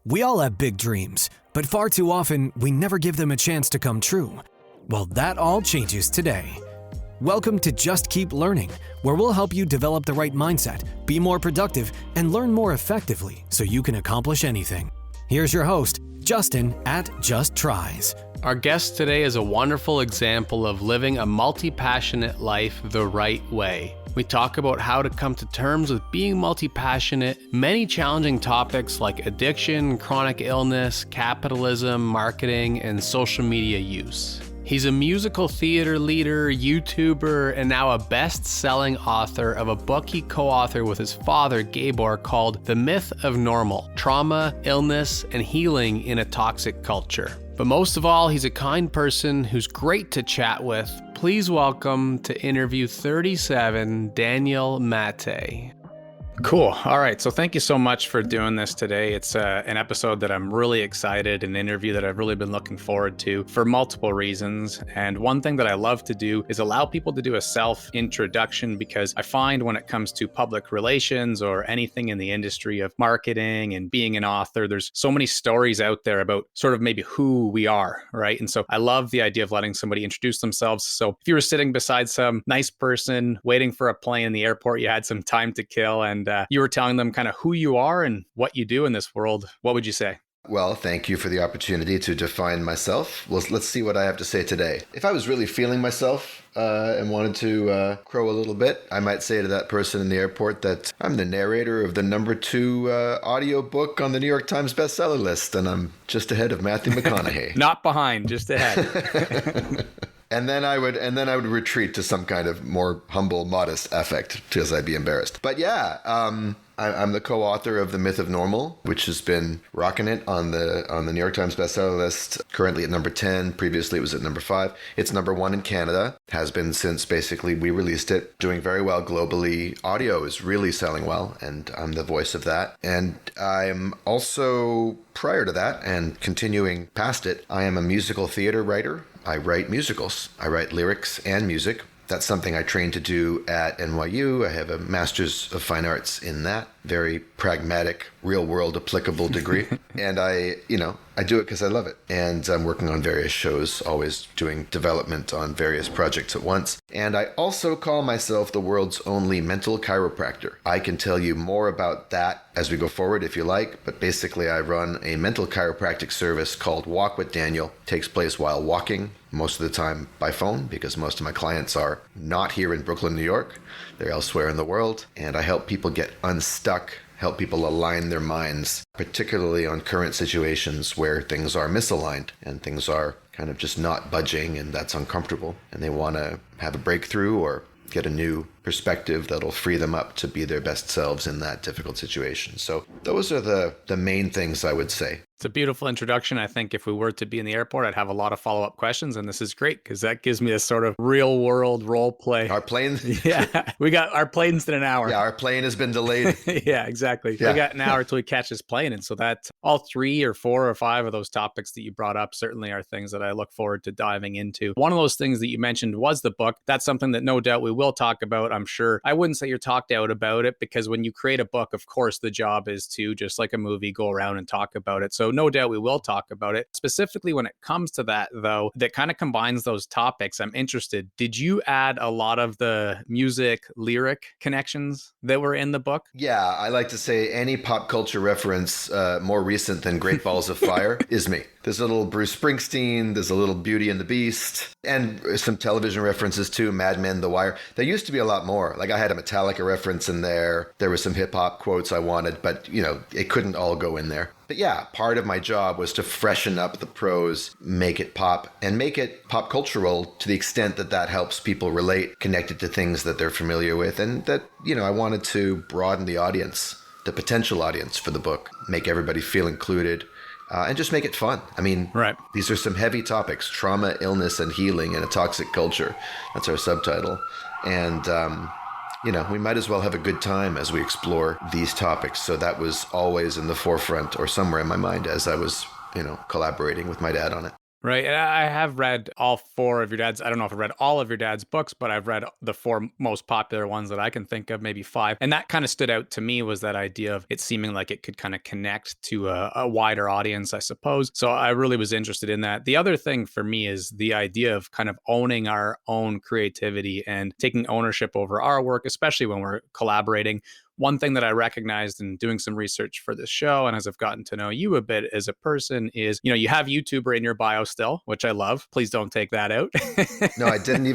We all have big dreams, but far too often, we never give them a chance to come true. Well, that all changes today. Welcome to Just Keep Learning, where we'll help you develop the right mindset, be more productive, and learn more effectively so you can accomplish anything. Here's your host, Justin at Just Tries. Our guest today is a wonderful example of living a multi-passionate life the right way. We talk about how to come to terms with being multi-passionate, many challenging topics like addiction, chronic illness, capitalism, marketing, and social media use. He's a musical theater leader, YouTuber, and now a best-selling author of a book he co-authored with his father, Gabor, called The Myth of Normal: Trauma, Illness, and Healing in a Toxic Culture. But most of all, he's a kind person who's great to chat with. Please welcome to interview 37, Daniel Mate. Cool. All right. So thank you so much for doing this today. It's an episode that I'm really excited, an interview that I've really been looking forward to for multiple reasons. And one thing that I love to do is allow people to do a self-introduction, because I find when it comes to public relations or anything in the industry of marketing and being an author, there's so many stories out there about sort of maybe who we are, right? And so I love the idea of letting somebody introduce themselves. So if you were sitting beside some nice person waiting for a plane in the airport, you had some time to kill, and you were telling them kind of who you are and what you do in this world, what would you say? Well, thank you for the opportunity to define myself. Let's see what I have to say today. If I was really feeling myself and wanted to crow a little bit, I might say to that person in the airport that I'm the narrator of the #2 audio book on the New York Times bestseller list, and I'm just ahead of Matthew McConaughey. Not behind, just ahead. And then I would retreat to some kind of more humble, modest affect because I'd be embarrassed. But yeah, I'm the co-author of The Myth of Normal, which has been rocking it on the New York Times bestseller list. Currently at number 10. Previously it was at number 5. It's number 1 in Canada. Has been since basically we released it. Doing very well globally. Audio is really selling well, and I'm the voice of that. And I'm also, prior to that and continuing past it, I am a musical theater writer. I write musicals. I write lyrics and music. That's something I trained to do at NYU. I have a Master's of Fine Arts in that. Very pragmatic, real-world applicable degree. And I do it because I love it. And I'm working on various shows, always doing development on various projects at once. And I also call myself the world's only mental chiropractor. I can tell you more about that as we go forward if you like, but basically I run a mental chiropractic service called Walk with Daniel. It takes place while walking, most of the time by phone, because most of my clients are not here in Brooklyn, New York. They're elsewhere in the world. And I help people get unstuck, help people align their minds, particularly on current situations where things are misaligned and things are kind of just not budging, and that's uncomfortable. And they want to have a breakthrough or get a new perspective that'll free them up to be their best selves in that difficult situation. So those are the main things I would say. It's a beautiful introduction. I think if we were to be in the airport, I'd have a lot of follow-up questions, and this is great because that gives me a sort of real-world role play. Our plane? Yeah, we got our plane's in an hour. Yeah, our plane has been delayed. Yeah, exactly. Yeah. We got an hour till we catch this plane, and so that all 3 or 4 or 5 of those topics that you brought up certainly are things that I look forward to diving into. One of those things that you mentioned was the book. That's something that no doubt we will talk about, I'm sure. I wouldn't say you're talked out about it, because when you create a book, of course, the job is to, just like a movie, go around and talk about it. So no doubt we will talk about it. Specifically when it comes to that, though, that kind of combines those topics, I'm interested. Did you add a lot of the music lyric connections that were in the book? Yeah, I like to say any pop culture reference more recent than Great Balls of Fire is me. There's a little Bruce Springsteen, there's a little Beauty and the Beast, and some television references too, Mad Men, The Wire. There used to be a lot more. Like I had a Metallica reference in there. There were some hip hop quotes I wanted, but it couldn't all go in there. But yeah, part of my job was to freshen up the prose, make it pop, and make it pop cultural to the extent that that helps people relate, connect it to things that they're familiar with, and that, I wanted to broaden the audience, the potential audience for the book, make everybody feel included, and just make it fun. I mean, right. These are some heavy topics: trauma, illness, and healing in a toxic culture. That's our subtitle. And, we might as well have a good time as we explore these topics. So that was always in the forefront or somewhere in my mind as I was, collaborating with my dad on it. Right. And I have read all four of your dad's. I don't know if I've read all of your dad's books, but I've read the four most popular ones that I can think of, maybe five. And that kind of stood out to me, was that idea of it seeming like it could kind of connect to a wider audience, I suppose. So I really was interested in that. The other thing for me is the idea of kind of owning our own creativity and taking ownership over our work, especially when we're collaborating. One thing that I recognized in doing some research for this show, and as I've gotten to know you a bit as a person, is, you have YouTuber in your bio still, which I love. Please don't take that out. No, I didn't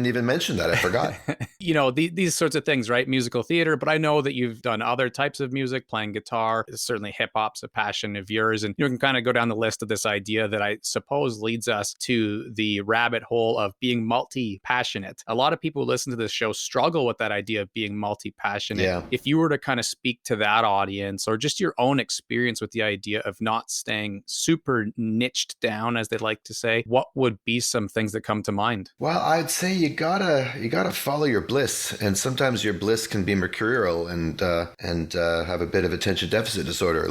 even mention that. I forgot. These sorts of things, right? Musical theater, but I know that you've done other types of music, playing guitar. Certainly hip hop's a passion of yours. And you can kind of go down the list of this idea that I suppose leads us to the rabbit hole of being multi-passionate. A lot of people who listen to this show struggle with that idea of being multi-passionate. Yeah. If you were to kind of speak to that audience, or just your own experience with the idea of not staying super niched down, as they like to say, what would be some things that come to mind? Well, I'd say you gotta follow your bliss, and sometimes your bliss can be mercurial and have a bit of attention deficit disorder,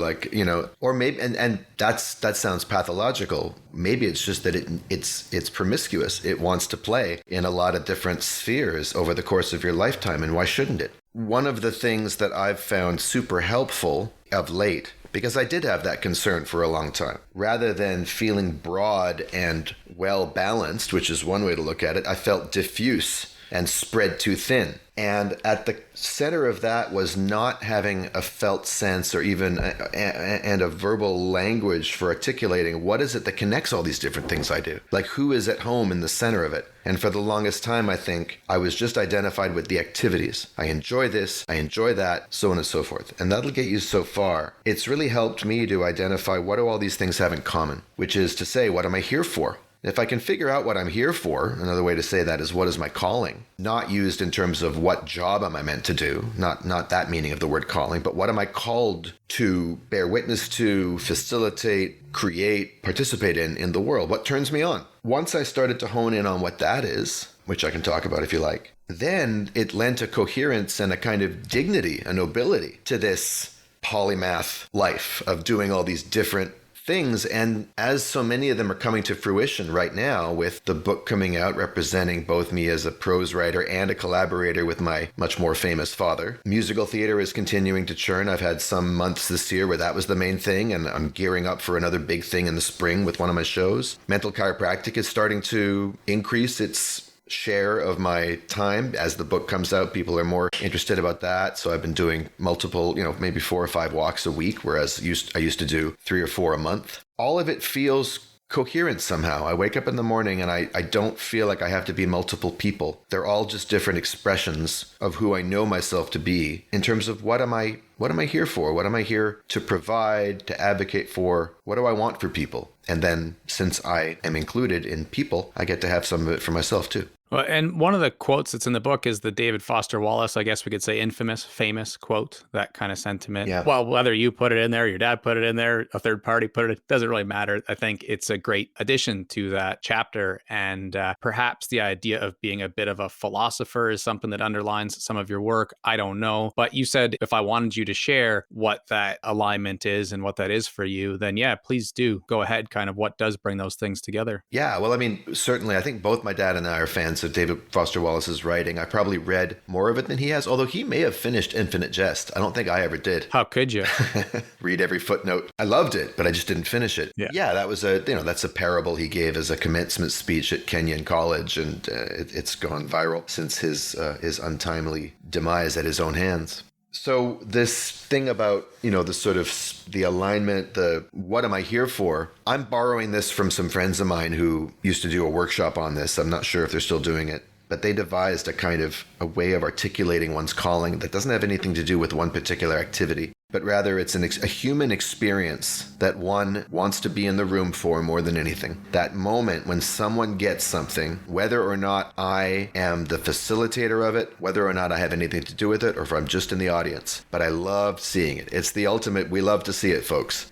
or maybe and that sounds pathological. Maybe it's just that it's promiscuous. It wants to play in a lot of different spheres over the course of your lifetime, and why shouldn't it? One of the things that I've found super helpful of late, because I did have that concern for a long time, rather than feeling broad and well balanced, which is one way to look at it, I felt diffuse and spread too thin. And at the center of that was not having a felt sense or even a verbal language for articulating what is it that connects all these different things I do. Like, who is at home in the center of it? And for the longest time, I think I was just identified with the activities. I enjoy this, I enjoy that, so on and so forth. And that'll get you so far. It's really helped me to identify what do all these things have in common, which is to say, what am I here for? If I can figure out what I'm here for, another way to say that is, what is my calling? Not used in terms of what job am I meant to do, not that meaning of the word calling, but what am I called to bear witness to, facilitate, create, participate in the world? What turns me on? Once I started to hone in on what that is, which I can talk about if you like, then it lent a coherence and a kind of dignity, a nobility to this polymath life of doing all these different things. And as so many of them are coming to fruition right now, with the book coming out representing both me as a prose writer and a collaborator with my much more famous father, musical theater is continuing to churn. I've had some months this year where that was the main thing, and I'm gearing up for another big thing in the spring with one of my shows. Mental chiropractic is starting to increase its share of my time. As the book comes out, people are more interested about that. So I've been doing multiple, maybe 4 or 5 walks a week, whereas I used to do 3 or 4 a month. All of it feels coherent somehow. I wake up in the morning and I don't feel like I have to be multiple people. They're all just different expressions of who I know myself to be in terms of what am I here for? What am I here to provide, to advocate for? What do I want for people? And then, since I am included in people, I get to have some of it for myself too. Well, and one of the quotes that's in the book is the David Foster Wallace, I guess we could say famous quote, that kind of sentiment. Yeah. Well, whether you put it in there, your dad put it in there, a third party put it, doesn't really matter. I think it's a great addition to that chapter. And perhaps the idea of being a bit of a philosopher is something that underlines some of your work. I don't know. But you said if I wanted you to share what that alignment is and what that is for you, then yeah, please do go ahead. Kind of what does bring those things together? Yeah, well, I mean, certainly, I think both my dad and I are fans of David Foster Wallace's writing. I probably read more of it than he has, although he may have finished Infinite Jest. I don't think I ever did. How could you? Read every footnote. I loved it, but I just didn't finish it. Yeah, that was that's a parable he gave as a commencement speech at Kenyon College, and it's gone viral since his untimely demise at his own hands. So this thing about, the sort of the alignment, the what am I here for? I'm borrowing this from some friends of mine who used to do a workshop on this. I'm not sure if they're still doing it, but they devised a kind of a way of articulating one's calling that doesn't have anything to do with one particular activity, but rather it's a human experience that one wants to be in the room for more than anything. That moment when someone gets something, whether or not I am the facilitator of it, whether or not I have anything to do with it, or if I'm just in the audience. But I love seeing it. It's the ultimate, we love to see it, folks,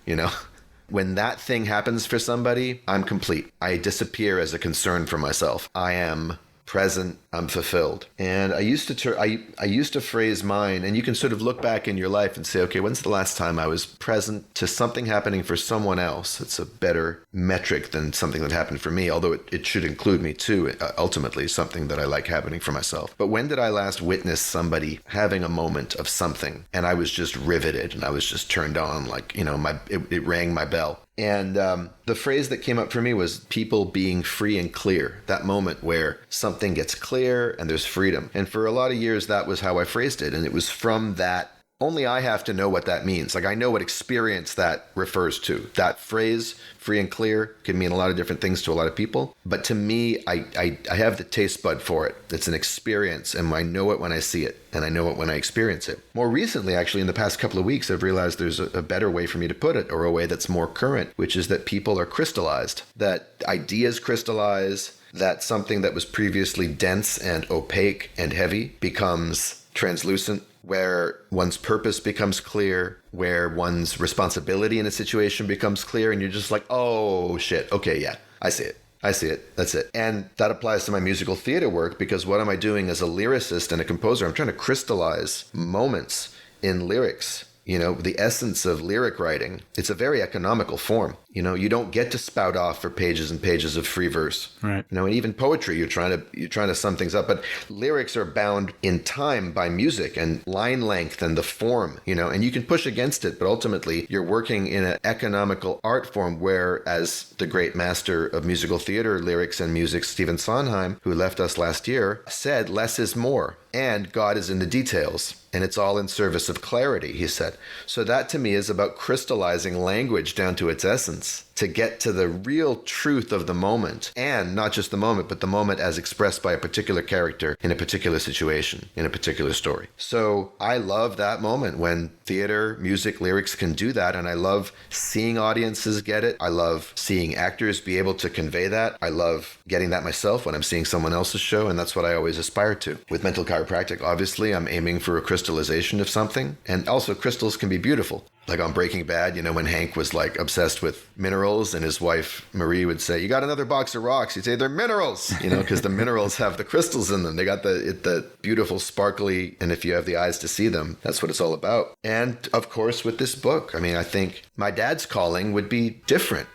When that thing happens for somebody, I'm complete. I disappear as a concern for myself. I am present I'm fulfilled. And I used to phrase mine, and you can sort of look back in your life and say, okay, when's the last time I was present to something happening for someone else? It's a better metric than something that happened for me, although it should include me too, ultimately, something that I like happening for myself. But when did I last witness somebody having a moment of something, and I was just riveted, and I was just turned on, like, it rang my bell. And the phrase that came up for me was people being free and clear, that moment where something gets clear and there's freedom. And for a lot of years, that was how I phrased it. And it was from that. Only I have to know what that means. Like, I know what experience that refers to. That phrase, free and clear, can mean a lot of different things to a lot of people. But to me, I have the taste bud for it. It's an experience, and I know it when I see it, and I know it when I experience it. More recently, actually, in the past couple of weeks, I've realized there's a better way for me to put it, or a way that's more current, which is that people are crystallized, that ideas crystallize, that something that was previously dense and opaque and heavy becomes translucent, where one's purpose becomes clear, where one's responsibility in a situation becomes clear, and you're just like, oh shit, okay, yeah, I see it. That's it. And that applies to my musical theater work, because what am I doing as a lyricist and a composer? I'm trying to crystallize moments in lyrics. The essence of lyric writing, it's a very economical form. You don't get to spout off for pages and pages of free verse. Right. And even poetry, you're trying to sum things up, but lyrics are bound in time by music and line length and the form, and you can push against it, but ultimately you're working in an economical art form where, as the great master of musical theater lyrics and music, Stephen Sondheim, who left us last year, said, less is more. And God is in the details, and it's all in service of clarity, he said. So that to me is about crystallizing language down to its essence, to get to the real truth of the moment, and not just the moment, but the moment as expressed by a particular character in a particular situation, in a particular story. So I love that moment when theater, music, lyrics can do that, and I love seeing audiences get it. I love seeing actors be able to convey that. I love getting that myself when I'm seeing someone else's show, and that's what I always aspire to. With mental chiropractic, obviously, I'm aiming for a crystallization of something, and also crystals can be beautiful. Like on Breaking Bad, when Hank was like obsessed with minerals, and his wife Marie would say, "You got another box of rocks?" He'd say, "They're minerals," because the minerals have the crystals in them. They got the beautiful, sparkly, and if you have the eyes to see them, that's what it's all about. And of course, with this book, I think my dad's calling would be different.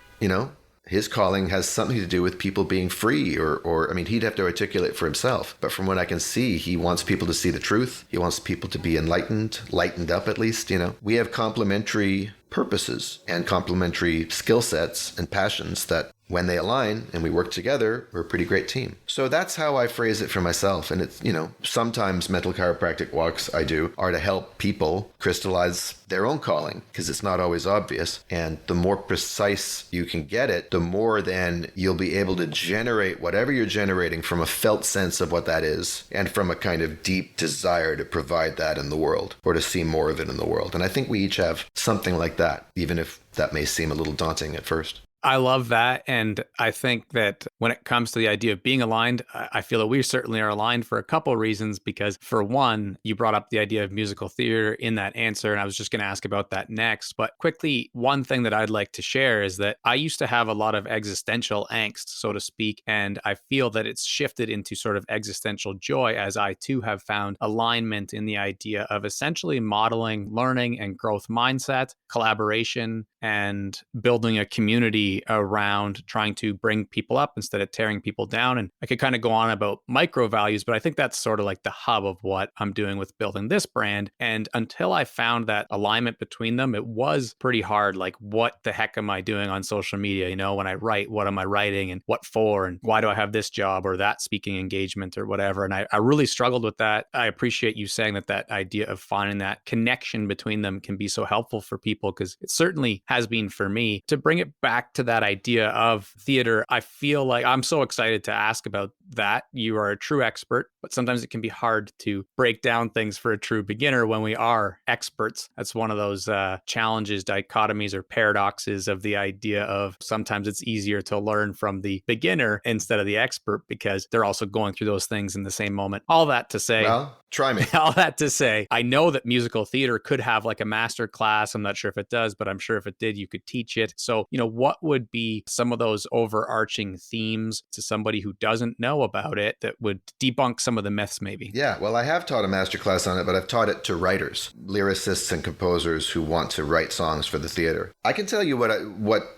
His calling has something to do with people being free, or he'd have to articulate for himself. But from what I can see, he wants people to see the truth. He wants people to be lightened up at least, We have complementary purposes and complementary skill sets and passions that, when they align and we work together, we're a pretty great team. So that's how I phrase it for myself. And it's, sometimes mental chiropractic walks I do are to help people crystallize their own calling, because it's not always obvious. And the more precise you can get it, the more then you'll be able to generate whatever you're generating from a felt sense of what that is, and from a kind of deep desire to provide that in the world, or to see more of it in the world. And I think we each have something like that, even if that may seem a little daunting at first. I love that. And I think that when it comes to the idea of being aligned, I feel that we certainly are aligned for a couple of reasons, because for one, you brought up the idea of musical theater in that answer, and I was just going to ask about that next. But quickly, one thing that I'd like to share is that I used to have a lot of existential angst, so to speak, and I feel that it's shifted into sort of existential joy, as I too have found alignment in the idea of essentially modeling learning and growth mindset, collaboration, and building a community around trying to bring people up instead of tearing people down. And I could kind of go on about micro values, but I think that's sort of like the hub of what I'm doing with building this brand. And until I found that alignment between them, it was pretty hard. Like, what the heck am I doing on social media? When I write, what am I writing, and what for? And why do I have this job or that speaking engagement or whatever? And I really struggled with that. I appreciate you saying that idea of finding that connection between them can be so helpful for people, because it certainly has been for me. To bring it back to that idea of theater, I feel like I'm so excited to ask about that. You are a true expert, but sometimes it can be hard to break down things for a true beginner when we are experts. That's one of those challenges, dichotomies, or paradoxes of the idea of sometimes it's easier to learn from the beginner instead of the expert, because they're also going through those things in the same moment. All that to say, well, try me. All that to say, I know that musical theater could have like a master class. I'm not sure if it does, but I'm sure if it did, you could teach it. So, what would be some of those overarching themes to somebody who doesn't know know about it that would debunk some of the myths maybe? Yeah, well, I have taught a masterclass on it, but I've taught it to writers, lyricists and composers who want to write songs for the theater. I can tell you what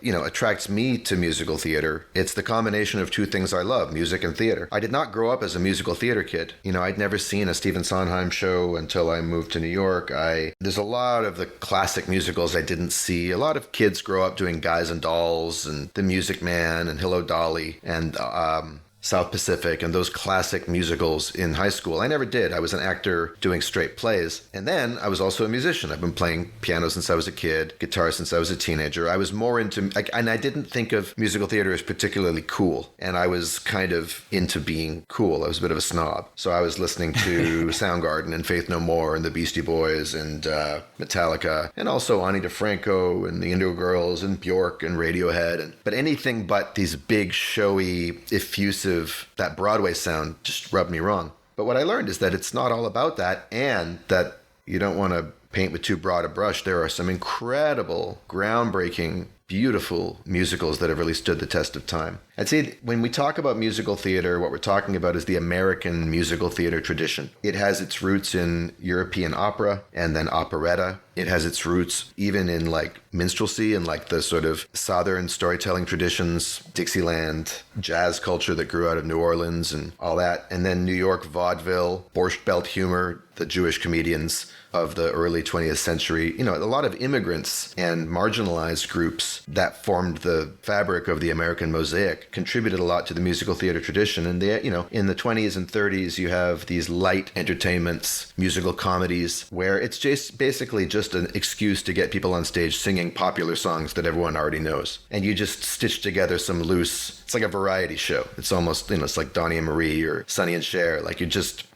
attracts me to musical theater. It's the combination of two things I love, music and theater. I did not grow up as a musical theater kid. I'd never seen a Stephen Sondheim show until I moved to New York. There's a lot of the classic musicals I didn't see. A lot of kids grow up doing Guys and Dolls and The Music Man and Hello Dolly and South Pacific and those classic musicals in high school. I never did. I was an actor doing straight plays. And then I was also a musician. I've been playing piano since I was a kid, guitar since I was a teenager. I was more into, and I didn't think of musical theater as particularly cool. And I was kind of into being cool. I was a bit of a snob. So I was listening to Soundgarden and Faith No More and the Beastie Boys and Metallica and also Ani DeFranco and the Indigo Girls and Bjork and Radiohead. But anything but these big, showy, effusive, that Broadway sound just rubbed me wrong. But what I learned is that it's not all about that, and that you don't want to paint with too broad a brush. There are some incredible, groundbreaking, beautiful musicals that have really stood the test of time. I'd say when we talk about musical theater, what we're talking about is the American musical theater tradition. It has its roots in European opera and then operetta. It has its roots even in like minstrelsy and like the sort of Southern storytelling traditions, Dixieland, jazz culture that grew out of New Orleans and all that. And then New York vaudeville, Borscht Belt humor, the Jewish comedians of the early 20th century. A lot of immigrants and marginalized groups that formed the fabric of the American mosaic contributed a lot to the musical theater tradition. And they, in the 20s and 30s, you have these light entertainments, musical comedies, where it's just basically just an excuse to get people on stage singing popular songs that everyone already knows. And you just stitch together some loose, it's like a variety show. It's almost, it's like Donnie and Marie or Sonny and Cher,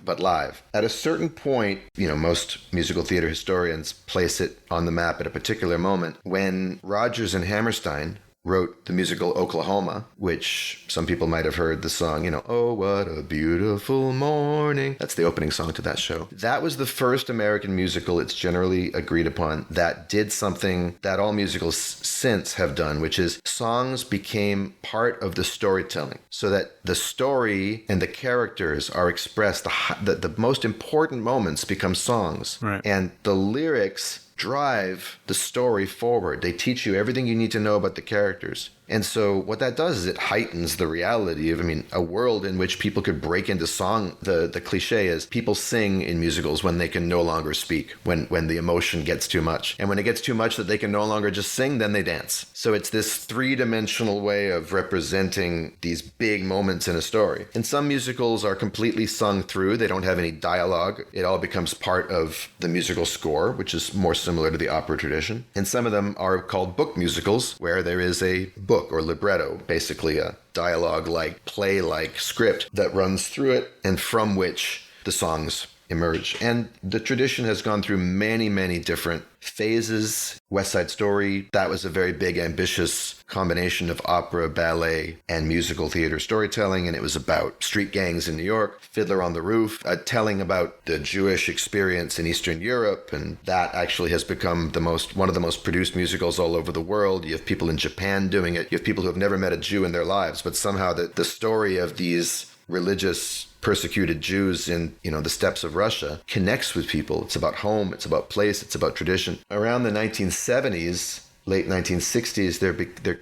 but live. At a certain point, most musical theater historians place it on the map at a particular moment when Rodgers and Hammerstein wrote the musical Oklahoma, which some people might have heard the song, Oh, what a beautiful morning. That's the opening song to that show. That was the first American musical, it's generally agreed upon, that did something that all musicals since have done, which is songs became part of the storytelling so that the story and the characters are expressed. The most important moments become songs. Right. And the lyrics drive the story forward. They teach you everything you need to know about the characters. And so what that does is it heightens the reality of, a world in which people could break into song. The cliche is people sing in musicals when they can no longer speak, when the emotion gets too much. And when it gets too much that they can no longer just sing, then they dance. So it's this three-dimensional way of representing these big moments in a story. And some musicals are completely sung through. They don't have any dialogue. It all becomes part of the musical score, which is more similar to the opera tradition. And some of them are called book musicals, where there is a book or libretto, basically a dialogue-like, play-like script that runs through it and from which the songs emerge. And the tradition has gone through many, many different phases. West Side Story, that was a very big, ambitious combination of opera, ballet, and musical theater storytelling, and it was about street gangs in New York. Fiddler on the Roof, telling about the Jewish experience in Eastern Europe, and that actually has become one of the most produced musicals all over the world. You have people in Japan doing it. You have people who have never met a Jew in their lives, but somehow the story of these religious persecuted Jews in, the steppes of Russia connects with people. It's about home, it's about place, it's about tradition. Around the 1970s, late 1960s,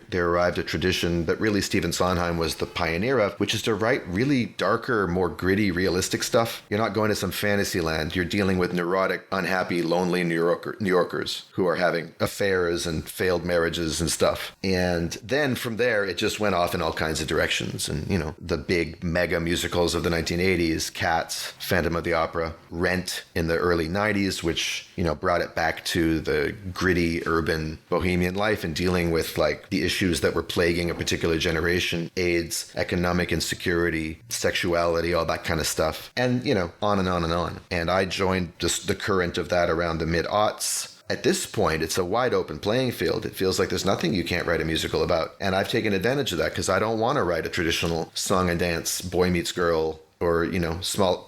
there arrived a tradition that really Stephen Sondheim was the pioneer of, which is to write really darker, more gritty, realistic stuff. You're not going to some fantasy land. You're dealing with neurotic, unhappy, lonely New Yorkers who are having affairs and failed marriages and stuff. And then from there, it just went off in all kinds of directions. And, the big mega musicals of the 1980s, Cats, Phantom of the Opera, Rent in the early 90s, which, brought it back to the gritty, urban, bohemian life and dealing with the issues that were plaguing a particular generation, AIDS, economic insecurity, sexuality, all that kind of stuff. And, on and on and on. And I joined just the current of that around the mid-aughts. At this point, it's a wide open playing field. It feels like there's nothing you can't write a musical about. And I've taken advantage of that because I don't want to write a traditional song and dance, boy meets girl, or,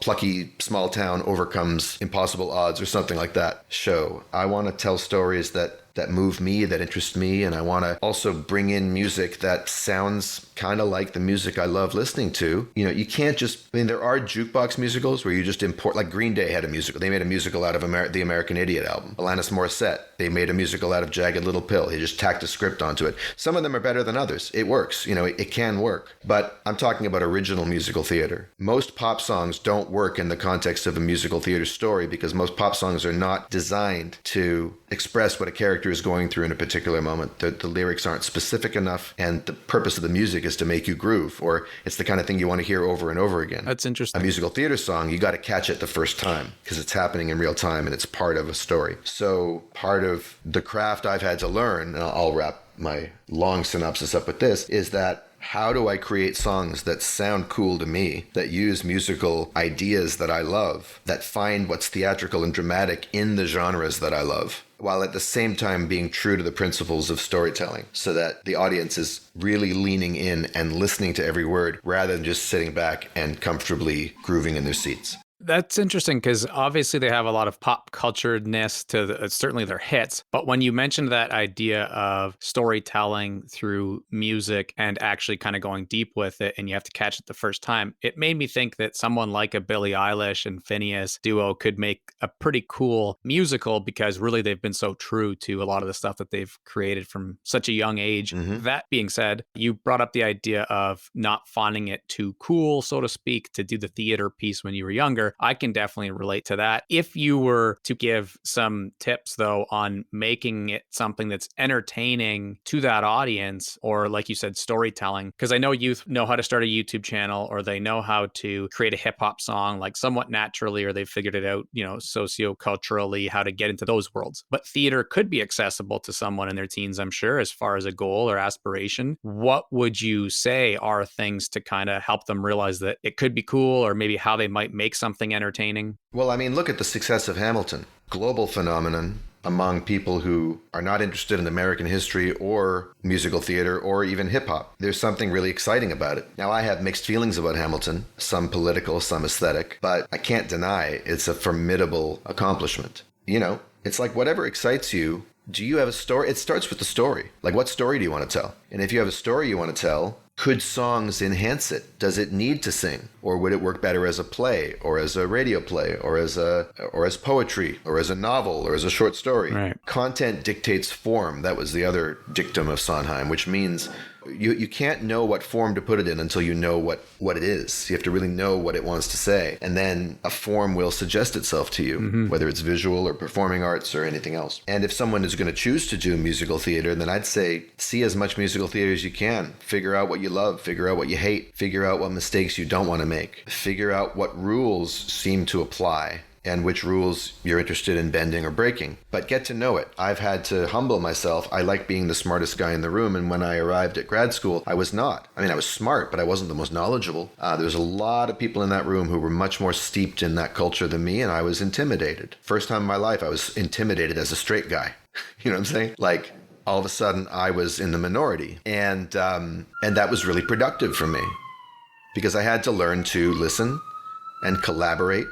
plucky small town overcomes impossible odds or something like that show. I want to tell stories that that move me, that interest me. And I want to also bring in music that sounds kind of like the music I love listening to. You know, you can't just, I mean, there are jukebox musicals where you just import, like Green Day had a musical. They made a musical out of the American Idiot album. Alanis Morissette, they made a musical out of Jagged Little Pill. He just tacked a script onto it. Some of them are better than others. It works. You know, it can work. But I'm talking about original musical theater. Most pop songs don't work in the context of a musical theater story because most pop songs are not designed to express what a character is going through in a particular moment. The lyrics aren't specific enough, and the purpose of the music is to make you groove, or it's the kind of thing you want to hear over and over again. That's interesting. A musical theater song, you got to catch it the first time because it's happening in real time and it's part of a story. So part of the craft I've had to learn, and I'll wrap my long synopsis up with this, is that how do I create songs that sound cool to me, that use musical ideas that I love, that find what's theatrical and dramatic in the genres that I love, while at the same time being true to the principles of storytelling, so that the audience is really leaning in and listening to every word rather than just sitting back and comfortably grooving in their seats. That's interesting because obviously they have a lot of pop culturedness to certainly their hits. But when you mentioned that idea of storytelling through music and actually kind of going deep with it, and you have to catch it the first time, it made me think that someone like a Billie Eilish and Phineas duo could make a pretty cool musical because really they've been so true to a lot of the stuff that they've created from such a young age. Mm-hmm. That being said, you brought up the idea of not finding it too cool, so to speak, to do the theater piece when you were younger. I can definitely relate to that. If you were to give some tips, though, on making it something that's entertaining to that audience, or like you said, storytelling, because I know youth know how to start a YouTube channel, or they know how to create a hip hop song like somewhat naturally, or they've figured it out, you know, socio-culturally, how to get into those worlds. But theater could be accessible to someone in their teens, I'm sure, as far as a goal or aspiration. What would you say are things to kind of help them realize that it could be cool, or maybe how they might make something entertaining? Well, I mean, look at the success of Hamilton. Global phenomenon among people who are not interested in American history or musical theater or even hip hop. There's something really exciting about it. Now, I have mixed feelings about Hamilton, some political, some aesthetic, but I can't deny it's a formidable accomplishment. You know, it's like whatever excites you. Do you have a story? It starts with the story. Like, what story do you want to tell? And if you have a story you want to tell, could songs enhance it? Does it need to sing? Or would it work better as a play, or as a radio play, or as poetry, or as a novel, or as a short story? Right. Content dictates form. That was the other dictum of Sondheim, which means you can't know what form to put it in until you know what it is. You have to really know what it wants to say. And then a form will suggest itself to you, whether it's visual or performing arts or anything else. And if someone is going to choose to do musical theater, then I'd say see as much musical theater as you can. Figure out what you love. Figure out what you hate. Figure out what mistakes you don't want to make. Figure out what rules seem to apply and which rules you're interested in bending or breaking. But get to know it. I've had to humble myself. I like being the smartest guy in the room, and when I arrived at grad school, I was not. I mean, I was smart, but I wasn't the most knowledgeable. There was a lot of people in that room who were much more steeped in that culture than me, and I was intimidated. First time in my life, I was intimidated as a straight guy. You know what I'm saying? Like, all of a sudden, I was in the minority, and that was really productive for me because I had to learn to listen and collaborate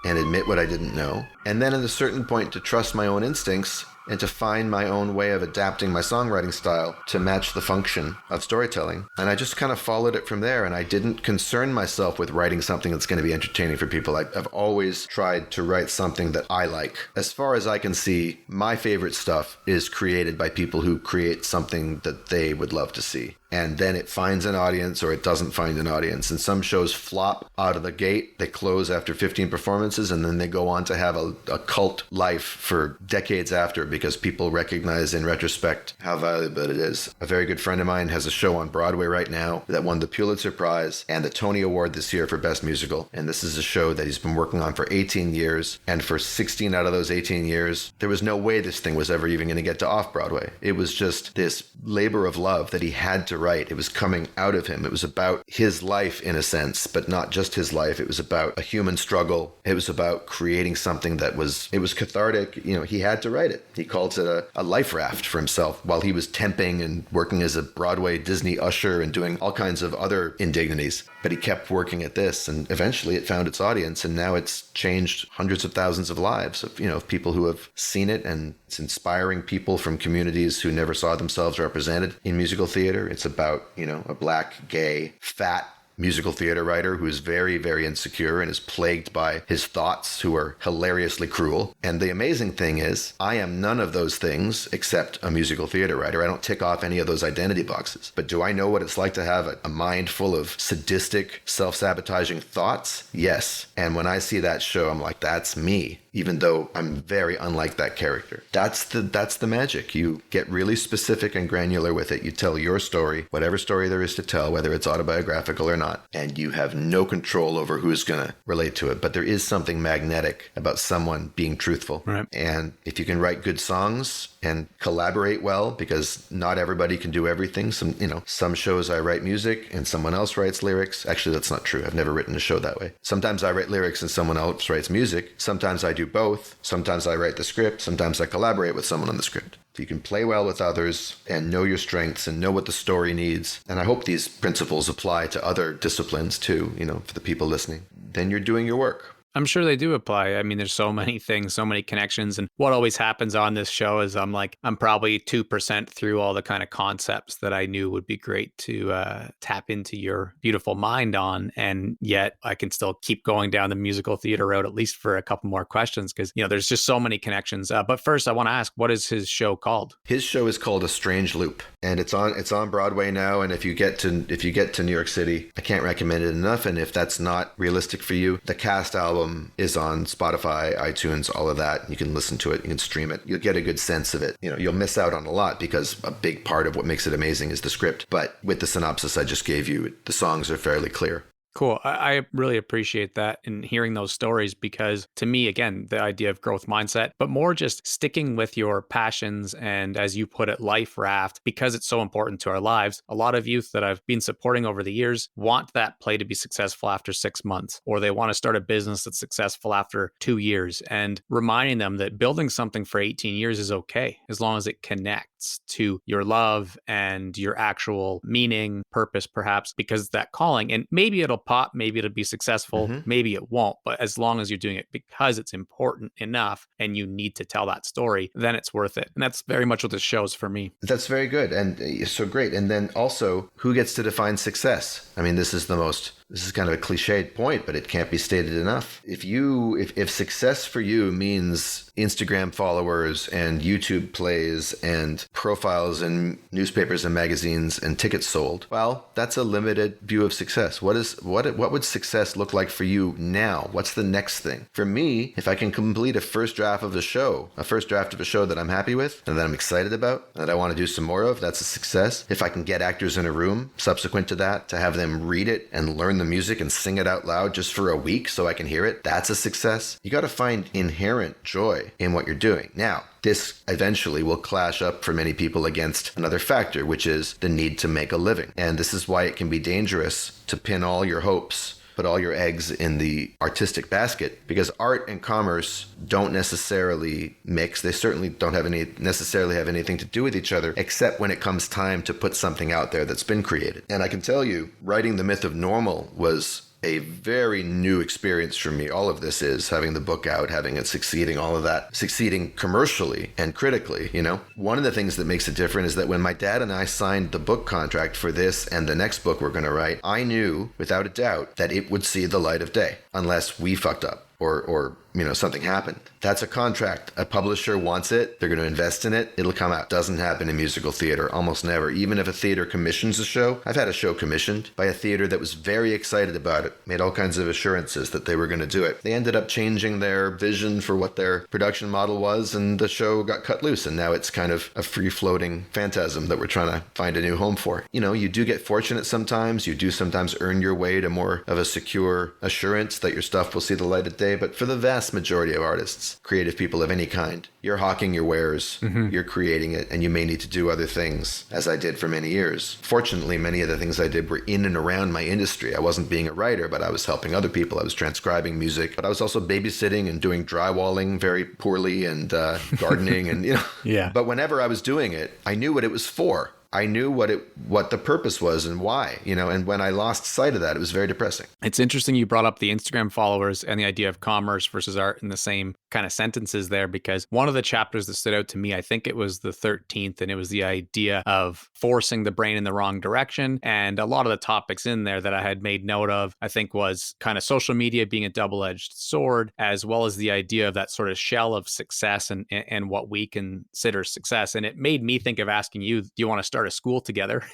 and admit what I didn't know. And then at a certain point to trust my own instincts and to find my own way of adapting my songwriting style to match the function of storytelling. And I just kind of followed it from there, and I didn't concern myself with writing something that's going to be entertaining for people. I've always tried to write something that I like. As far as I can see, my favorite stuff is created by people who create something that they would love to see. And then it finds an audience or it doesn't find an audience. And some shows flop out of the gate. They close after 15 performances, and then they go on to have a cult life for decades after because people recognize in retrospect how valuable it is. A very good friend of mine has a show on Broadway right now that won the Pulitzer Prize and the Tony Award this year for Best Musical. And this is a show that he's been working on for 18 years. And for 16 out of those 18 years, there was no way this thing was ever even going to get to off-Broadway. It was just this labor of love that he had to write. It was coming out of him. It was about his life in a sense, but not just his life. It was about a human struggle. It was about creating something that it was cathartic. You know, he had to write it. He calls it a life raft for himself while he was temping and working as a Broadway Disney usher and doing all kinds of other indignities. But he kept working at this, and eventually it found its audience, and now it's changed hundreds of thousands of lives of, you know, of people who have seen it, and it's inspiring people from communities who never saw themselves represented in musical theater. It's about, you know, a black, gay, fat musical theater writer who's very, very insecure and is plagued by his thoughts, who are hilariously cruel. And the amazing thing is, I am none of those things except a musical theater writer. I don't tick off any of those identity boxes. But do I know what it's like to have a mind full of sadistic, self-sabotaging thoughts? Yes. And when I see that show, I'm like, that's me, even though I'm very unlike that character. That's the magic. You get really specific and granular with it. You tell your story, whatever story there is to tell, whether it's autobiographical or not, and you have no control over who's going to relate to it. But there is something magnetic about someone being truthful. Right. And if you can write good songs and collaborate well, because not everybody can do everything. Some shows I write music and someone else writes lyrics. Actually, that's not true. I've never written a show that way. Sometimes I write lyrics and someone else writes music. Sometimes I do both. Sometimes I write the script. Sometimes I collaborate with someone on the script. If you can play well with others and know your strengths and know what the story needs, and I hope these principles apply to other disciplines too, you know, for the people listening, then you're doing your work. I'm sure they do apply. I mean, there's so many things, so many connections. And what always happens on this show is I'm probably 2% through all the kind of concepts that I knew would be great to tap into your beautiful mind on. And yet I can still keep going down the musical theater road, at least for a couple more questions, because, you know, there's just so many connections. But first, I want to ask, what is his show called? His show is called A Strange Loop, and it's on Broadway now. And if you get to New York City, I can't recommend it enough. And if that's not realistic for you, the cast album is on Spotify, iTunes, all of that. You can listen to it, you can stream it. You'll get a good sense of it. You know, you'll miss out on a lot because a big part of what makes it amazing is the script. But with the synopsis I just gave you, the songs are fairly clear. Cool. I really appreciate that and hearing those stories, because to me, again, the idea of growth mindset, but more just sticking with your passions and, as you put it, life raft, because it's so important to our lives. A lot of youth that I've been supporting over the years want that play to be successful after 6 months, or they want to start a business that's successful after 2 years, and reminding them that building something for 18 years is okay, as long as it connects to your love and your actual meaning, purpose, perhaps, because it's that calling. And maybe it'll pop, maybe it'll be successful, maybe it won't. But as long as you're doing it because it's important enough and you need to tell that story, then it's worth it. And that's very much what this shows for me. That's very good. And so great. And then also, who gets to define success? I mean, this is kind of a cliched point, but it can't be stated enough. If success for you means Instagram followers and YouTube plays and profiles in newspapers and magazines and tickets sold, well, that's a limited view of success. What would success look like for you now? What's the next thing? For me, if I can complete a first draft of a show that I'm happy with and that I'm excited about and that I want to do some more of, that's a success. If I can get actors in a room subsequent to that to have them read it and learn the music and sing it out loud just for a week so I can hear it, that's a success. You got to find inherent joy in what you're doing. Now, this eventually will clash up for many people against another factor, which is the need to make a living. And this is why it can be dangerous to pin all your hopes, put all your eggs in the artistic basket, because art and commerce don't necessarily mix. They certainly don't necessarily have anything to do with each other, except when it comes time to put something out there that's been created. And I can tell you, writing The Myth of Normal was a very new experience for me. All of this is having the book out, having it succeeding, all of that, succeeding commercially and critically, you know. One of the things that makes it different is that when my dad and I signed the book contract for this and the next book we're going to write, I knew without a doubt that it would see the light of day unless we fucked up or you know, something happened. That's a contract. A publisher wants it. They're going to invest in it. It'll come out. Doesn't happen in musical theater. Almost never. Even if a theater commissions a show. I've had a show commissioned by a theater that was very excited about it. Made all kinds of assurances that they were going to do it. They ended up changing their vision for what their production model was, and the show got cut loose. And now it's kind of a free-floating phantasm that we're trying to find a new home for. You know, you do get fortunate sometimes. You do sometimes earn your way to more of a secure assurance that your stuff will see the light of day. But for the vast vast majority of artists, creative people of any kind, you're hawking your wares, you're creating it, and you may need to do other things, as I did for many years. Fortunately, many of the things I did were in and around my industry. I wasn't being a writer, but I was helping other people. I was transcribing music, but I was also babysitting and doing drywalling very poorly and gardening and, Yeah. But whenever I was doing it, I knew what it was for. I knew what the purpose was and why, and when I lost sight of that, it was very depressing. It's interesting you brought up the Instagram followers and the idea of commerce versus art in the same kind of sentences there, because one of the chapters that stood out to me, I think it was the 13th, and it was the idea of forcing the brain in the wrong direction. And a lot of the topics in there that I had made note of, I think, was kind of social media being a double-edged sword, as well as the idea of that sort of shell of success and what we consider success. And it made me think of asking you, do you want to start a school together?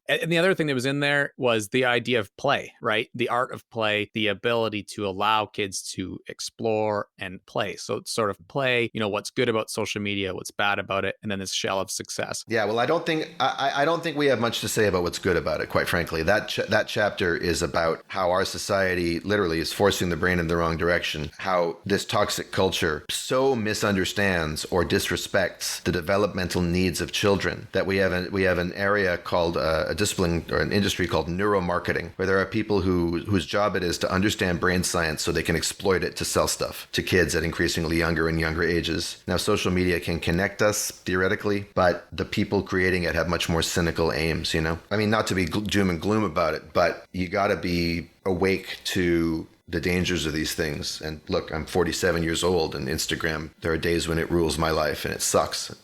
And the other thing that was in there was the idea of play, right? The art of play, the ability to allow kids to explore and play. So it's sort of play, what's good about social media, what's bad about it, and then this shell of success. Yeah, well, I don't think we have much to say about what's good about it, quite frankly. That chapter is about how our society literally is forcing the brain in the wrong direction, how this toxic culture so misunderstands or disrespects the developmental needs of children that we have an area called a discipline or an industry called neuromarketing, where there are people whose job it is to understand brain science so they can exploit it to sell stuff to kids at increasingly younger and younger ages. Now, social media can connect us theoretically, but the people creating it have much more cynical aims, I mean, not to be doom and gloom about it, but you got to be awake to the dangers of these things. And look, I'm 47 years old, and Instagram, there are days when it rules my life and it sucks.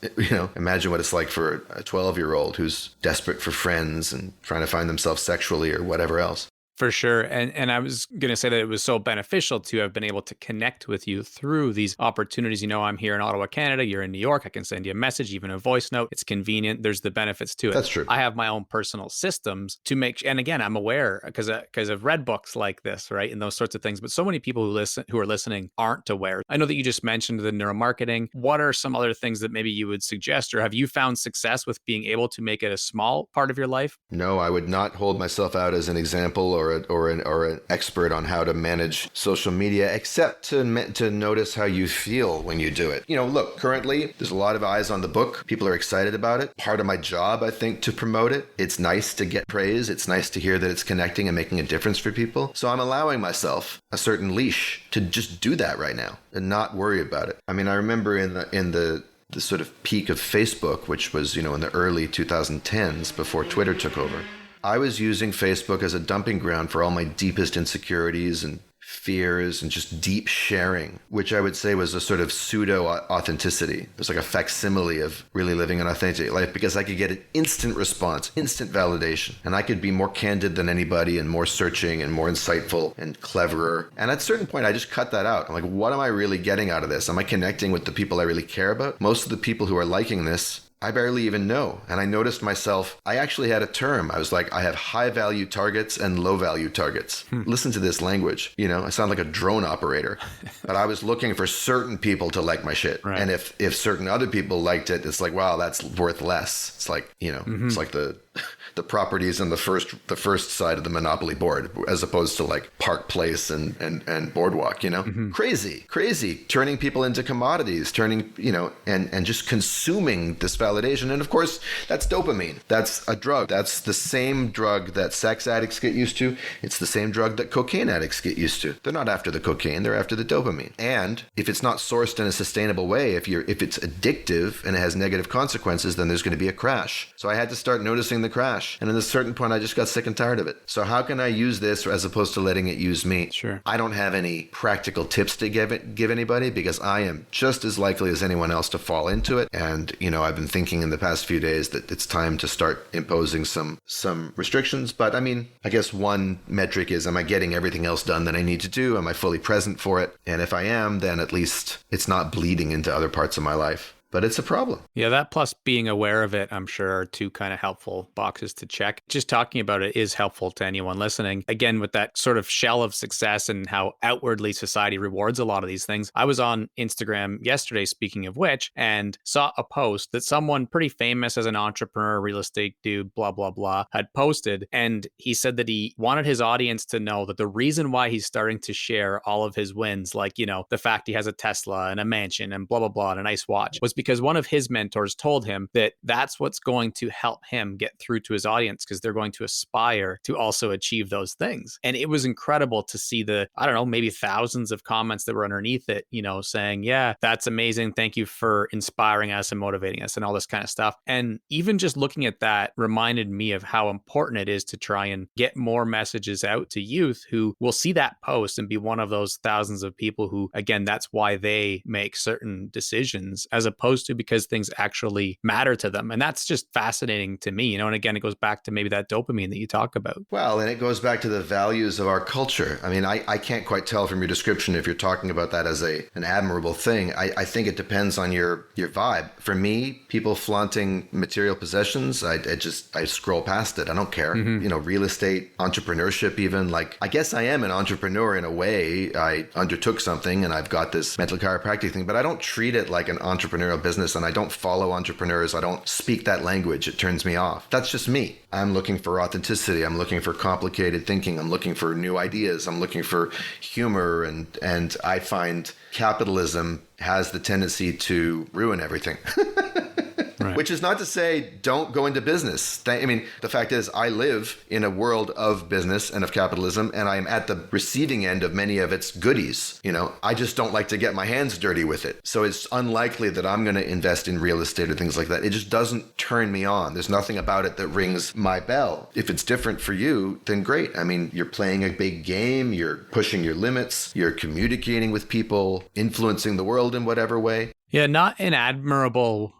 Imagine what it's like for a 12-year-old who's desperate for friends and trying to find themselves sexually or whatever else. For sure. And I was going to say that it was so beneficial to have been able to connect with you through these opportunities. I'm here in Ottawa, Canada. You're in New York. I can send you a message, even a voice note. It's convenient. There's the benefits to it. That's true. I have my own personal systems to make, and again, I'm aware because I've read books like this, right? And those sorts of things. But so many people who are listening aren't aware. I know that you just mentioned the neuromarketing. What are some other things that maybe you would suggest, or have you found success with being able to make it a small part of your life? No, I would not hold myself out as an example or an expert on how to manage social media, except to notice how you feel when you do it. Look, currently there's a lot of eyes on the book. People are excited about it. Part of my job, I think, to promote it. It's nice to get praise. It's nice to hear that it's connecting and making a difference for people. So I'm allowing myself a certain leash to just do that right now and not worry about it. I mean, I remember in the sort of peak of Facebook, which was, in the early 2010s before Twitter took over, I was using Facebook as a dumping ground for all my deepest insecurities and fears and just deep sharing, which I would say was a sort of pseudo authenticity. It was like a facsimile of really living an authentic life, because I could get an instant response, instant validation, and I could be more candid than anybody and more searching and more insightful and cleverer. And at a certain point, I just cut that out. I'm like, what am I really getting out of this? Am I connecting with the people I really care about? Most of the people who are liking this, I barely even know. And I noticed myself, I actually had a term. I was like, I have high value targets and low value targets. Listen to this language. I sound like a drone operator, but I was looking for certain people to like my shit. Right. And if certain other people liked it, it's like, wow, that's worth less. It's like, it's like the properties on the first side of the Monopoly board, as opposed to like Park Place and Boardwalk, crazy, turning people into commodities, and just consuming this validation. And of course, that's dopamine. That's a drug. That's the same drug that sex addicts get used to. It's the same drug that cocaine addicts get used to. They're not after the cocaine, they're after the dopamine. And if it's not sourced in a sustainable way, if it's addictive and it has negative consequences, then there's going to be a crash. So I had to start noticing the crash. And at a certain point, I just got sick and tired of it. So how can I use this as opposed to letting it use me? Sure. I don't have any practical tips to give anybody, because I am just as likely as anyone else to fall into it. And, I've been thinking in the past few days that it's time to start imposing some restrictions. But I mean, I guess one metric is, am I getting everything else done that I need to do? Am I fully present for it? And if I am, then at least it's not bleeding into other parts of my life. but it's a problem. Yeah, that plus being aware of it, I'm sure, are two kind of helpful boxes to check. Just talking about it is helpful to anyone listening. Again, with that sort of shell of success and how outwardly society rewards a lot of these things. I was on Instagram yesterday, speaking of which, and saw a post that someone pretty famous as an entrepreneur, real estate dude, blah, blah, blah, had posted. And he said that he wanted his audience to know that the reason why he's starting to share all of his wins, like, you know, the fact he has a Tesla and a mansion and blah, blah, blah, and a nice watch, was because one of his mentors told him that that's what's going to help him get through to his audience, because they're going to aspire to also achieve those things. And it was incredible to see the, I don't know, maybe thousands of comments that were underneath it, you know, saying, yeah, that's amazing. Thank you for inspiring us and motivating us and all this kind of stuff. And even just looking at that reminded me of how important it is to try and get more messages out to youth who will see that post and be one of those thousands of people who, again, that's why they make certain decisions, as opposed to because things actually matter to them. And that's just fascinating to me, you know, and again, it goes back to maybe that dopamine that you talk about. Well, and it goes back to the values of our culture. I mean, I can't quite tell from your description if you're talking about that as an admirable thing. I think it depends on your vibe. For me, people flaunting material possessions, I scroll past it. I don't care. You know, real estate, entrepreneurship even. Like, I guess I am an entrepreneur in a way. I undertook something and I've got this mental chiropractic thing, but I don't treat it like an entrepreneurial business, and I don't follow entrepreneurs. I don't speak that language. It turns me off. That's just me. I'm looking for authenticity. I'm looking for complicated thinking. I'm looking for new ideas. I'm looking for humor. And I find capitalism has the tendency to ruin everything. Right. Which is not to say don't go into business. I mean, the fact is I live in a world of business and of capitalism, and I'm at the receiving end of many of its goodies. You know, I just don't like to get my hands dirty with it. So it's unlikely that I'm going to invest in real estate or things like that. It just doesn't turn me on. There's nothing about it that rings my bell. If it's different for you, then great. I mean, you're playing a big game. You're pushing your limits. You're communicating with people, influencing the world in whatever way. Yeah, not an admirable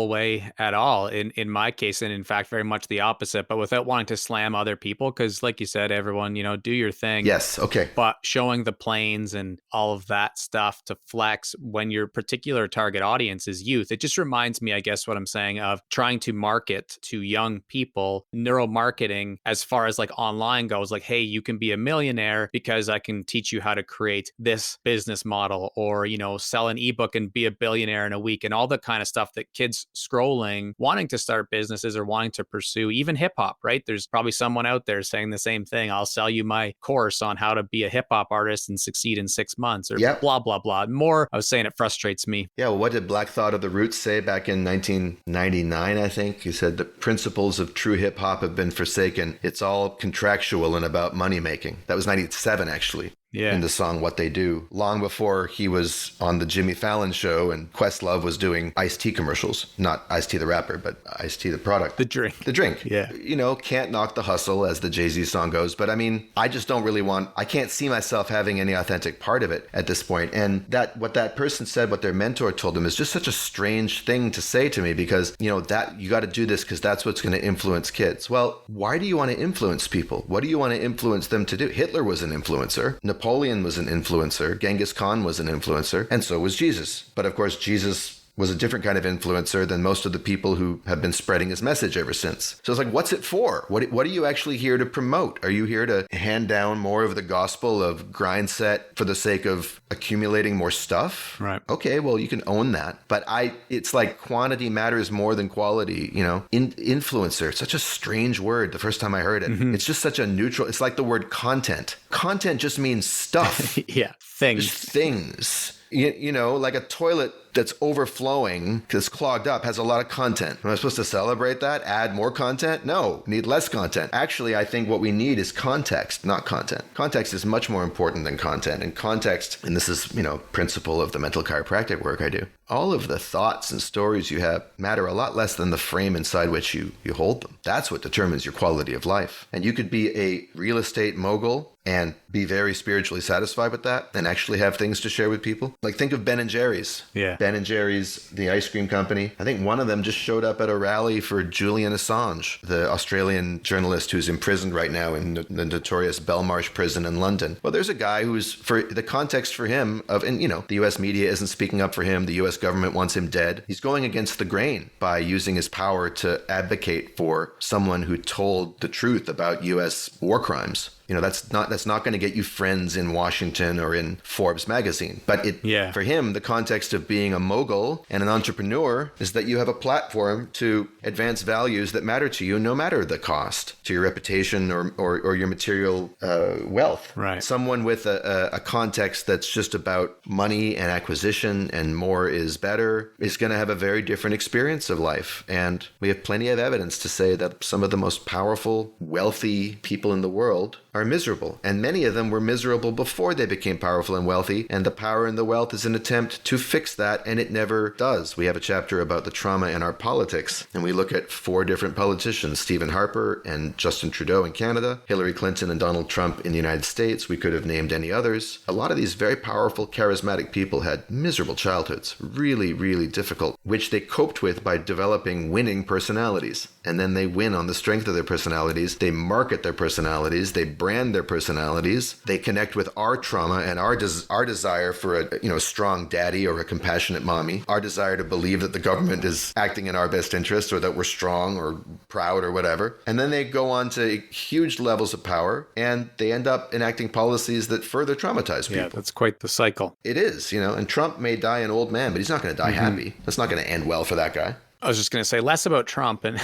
way at all in my case, and in fact very much the opposite, but without wanting to slam other people, because like you said, everyone, you know, do your thing. Yes, okay. But showing the planes and all of that stuff to flex when your particular target audience is youth, it just reminds me, I guess what I'm saying, of trying to market to young people, neuromarketing as far as like online goes, like, hey, you can be a millionaire because I can teach you how to create this business model, or, you know, sell an ebook and be a billionaire in a week, and all the kind of stuff that kids scrolling, wanting to start businesses or wanting to pursue, even hip hop, right? There's probably someone out there saying the same thing. I'll sell you my course on how to be a hip hop artist and succeed in 6 months, or blah, blah, blah. More, I was saying, it frustrates me. Yeah, well, what did Black Thought of the Roots say back in 1999, I think? He said, the principles of true hip hop have been forsaken. It's all contractual and about money making. That was 97, actually. Yeah. In the song What They Do, long before he was on the Jimmy Fallon show and Questlove was doing Ice-T commercials. Not Ice-T the rapper, but Ice-T the product. The drink. The drink. Yeah. You know, can't knock the hustle, as the Jay-Z song goes. But I mean, I just don't really I can't see myself having any authentic part of it at this point. And that what that person said, what their mentor told them, is just such a strange thing to say to me, because, you know, that you got to do this because that's what's going to influence kids. Well, why do you want to influence people? What do you want to influence them to do? Hitler was an influencer. Napoleon was an influencer. Genghis Khan was an influencer. And so was Jesus. But of course, Jesus was a different kind of influencer than most of the people who have been spreading his message ever since. So it's like, what's it for? What are you actually here to promote? Are you here to hand down more of the gospel of grind set for the sake of accumulating more stuff? Right. Okay, well, you can own that. But it's like quantity matters more than quality, you know? Influencer, it's such a strange word the first time I heard it. Mm-hmm. It's just such a neutral, it's like the word content. Content just means stuff. Yeah, things. Just things. You know, like a toilet that's overflowing because clogged up has a lot of content. Am I supposed to celebrate that? Add more content? No, need less content. Actually, I think what we need is context, not content. Context is much more important than content. And context, and this is, you know, principle of the mental chiropractic work I do, all of the thoughts and stories you have matter a lot less than the frame inside which you hold them. That's what determines your quality of life. And you could be a real estate mogul and be very spiritually satisfied with that and actually have things to share with people. Like, think of Ben and Jerry's. Yeah. Ben and Jerry's, the ice cream company. I think one of them just showed up at a rally for Julian Assange, the Australian journalist who's imprisoned right now in the notorious Belmarsh prison in London. Well, there's a guy who's, for the context for him of, and the US media isn't speaking up for him. The US government wants him dead. He's going against the grain by using his power to advocate for someone who told the truth about US war crimes. That's not going to get you friends in Washington or in Forbes magazine. But for him, the context of being a mogul and an entrepreneur is that you have a platform to advance values that matter to you, no matter the cost to your reputation or your material wealth. Right. Someone with a context that's just about money and acquisition and more is better is going to have a very different experience of life. And we have plenty of evidence to say that some of the most powerful, wealthy people in the world are miserable. And many of them were miserable before they became powerful and wealthy. And the power and the wealth is an attempt to fix that, and it never does. We have a chapter about the trauma in our politics, and we look at 4 different politicians, Stephen Harper and Justin Trudeau in Canada, Hillary Clinton and Donald Trump in the United States. We could have named any others. A lot of these very powerful, charismatic people had miserable childhoods, really, really difficult, which they coped with by developing winning personalities. And then they win on the strength of their personalities. They market their personalities. They brand their personalities. They connect with our trauma and our desire for a strong daddy or a compassionate mommy, our desire to believe that the government is acting in our best interest or that we're strong or proud or whatever. And then they go on to huge levels of power, and they end up enacting policies that further traumatize people. Yeah, that's quite the cycle. It is, and Trump may die an old man, but he's not going to die happy. That's not going to end well for that guy. I was just going to say less about Trump and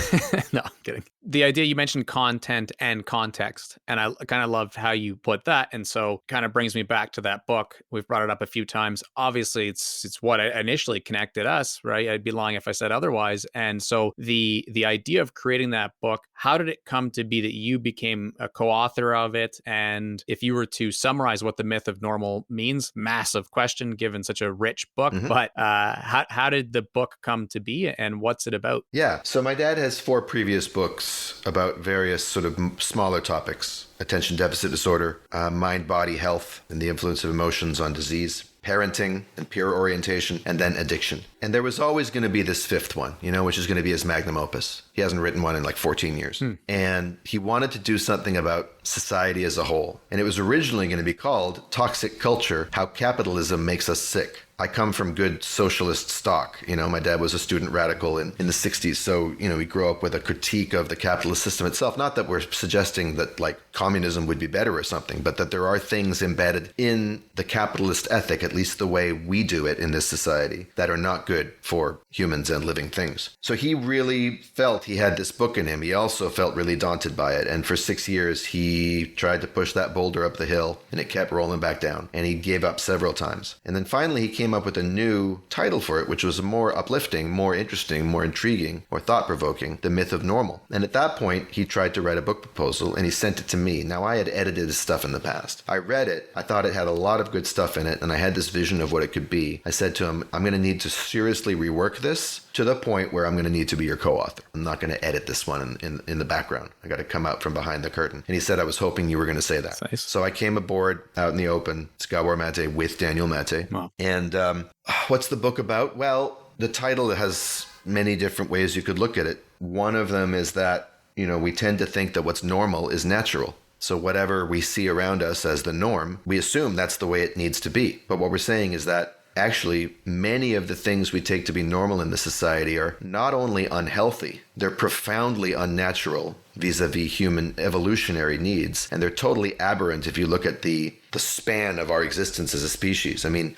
no, I'm kidding. The idea you mentioned content and context, and I kind of love how you put that. And so kind of brings me back to that book. We've brought it up a few times. Obviously, it's what initially connected us, right? I'd be lying if I said otherwise. And so the idea of creating that book, how did it come to be that you became a co-author of it? And if you were to summarize what the myth of normal means, massive question given such a rich book, but how did the book come to be and what's it about? Yeah. So my dad has 4 previous books about various sort of smaller topics: attention deficit disorder, mind-body health and the influence of emotions on disease, parenting and peer orientation, and then addiction. And there was always going to be this 5th one, which is going to be his magnum opus. He hasn't written one in like 14 years. And he wanted to do something about society as a whole. And it was originally going to be called Toxic Culture: How Capitalism Makes Us Sick. I come from good socialist stock. My dad was a student radical in the 60s. So, we grew up with a critique of the capitalist system itself. Not that we're suggesting that like communism would be better or something, but that there are things embedded in the capitalist ethic, at least the way we do it in this society, that are not good for humans and living things. So he really felt he had this book in him. He also felt really daunted by it. And for 6 years, he tried to push that boulder up the hill, and it kept rolling back down. And he gave up several times. And then finally, he came up with a new title for it, which was more uplifting, more interesting, more intriguing, more thought-provoking: The Myth of Normal. And at that point, he tried to write a book proposal, and he sent it to me. Now, I had edited his stuff in the past. I read it. I thought it had a lot of good stuff in it, and I had this vision of what it could be. I said to him, I'm going to need to seriously rework this to the point where I'm going to need to be your co-author. I'm not going to edit this one in the background. I got to come out from behind the curtain. And he said, I was hoping you were going to say that. Nice. So I came aboard out in the open, Gabor Mate with Daniel Mate. Wow. And what's the book about? Well, the title has many different ways you could look at it. One of them is that, we tend to think that what's normal is natural. So whatever we see around us as the norm, we assume that's the way it needs to be. But what we're saying is that actually, many of the things we take to be normal in this society are not only unhealthy, they're profoundly unnatural vis-a-vis human evolutionary needs. And they're totally aberrant if you look at the span of our existence as a species. I mean,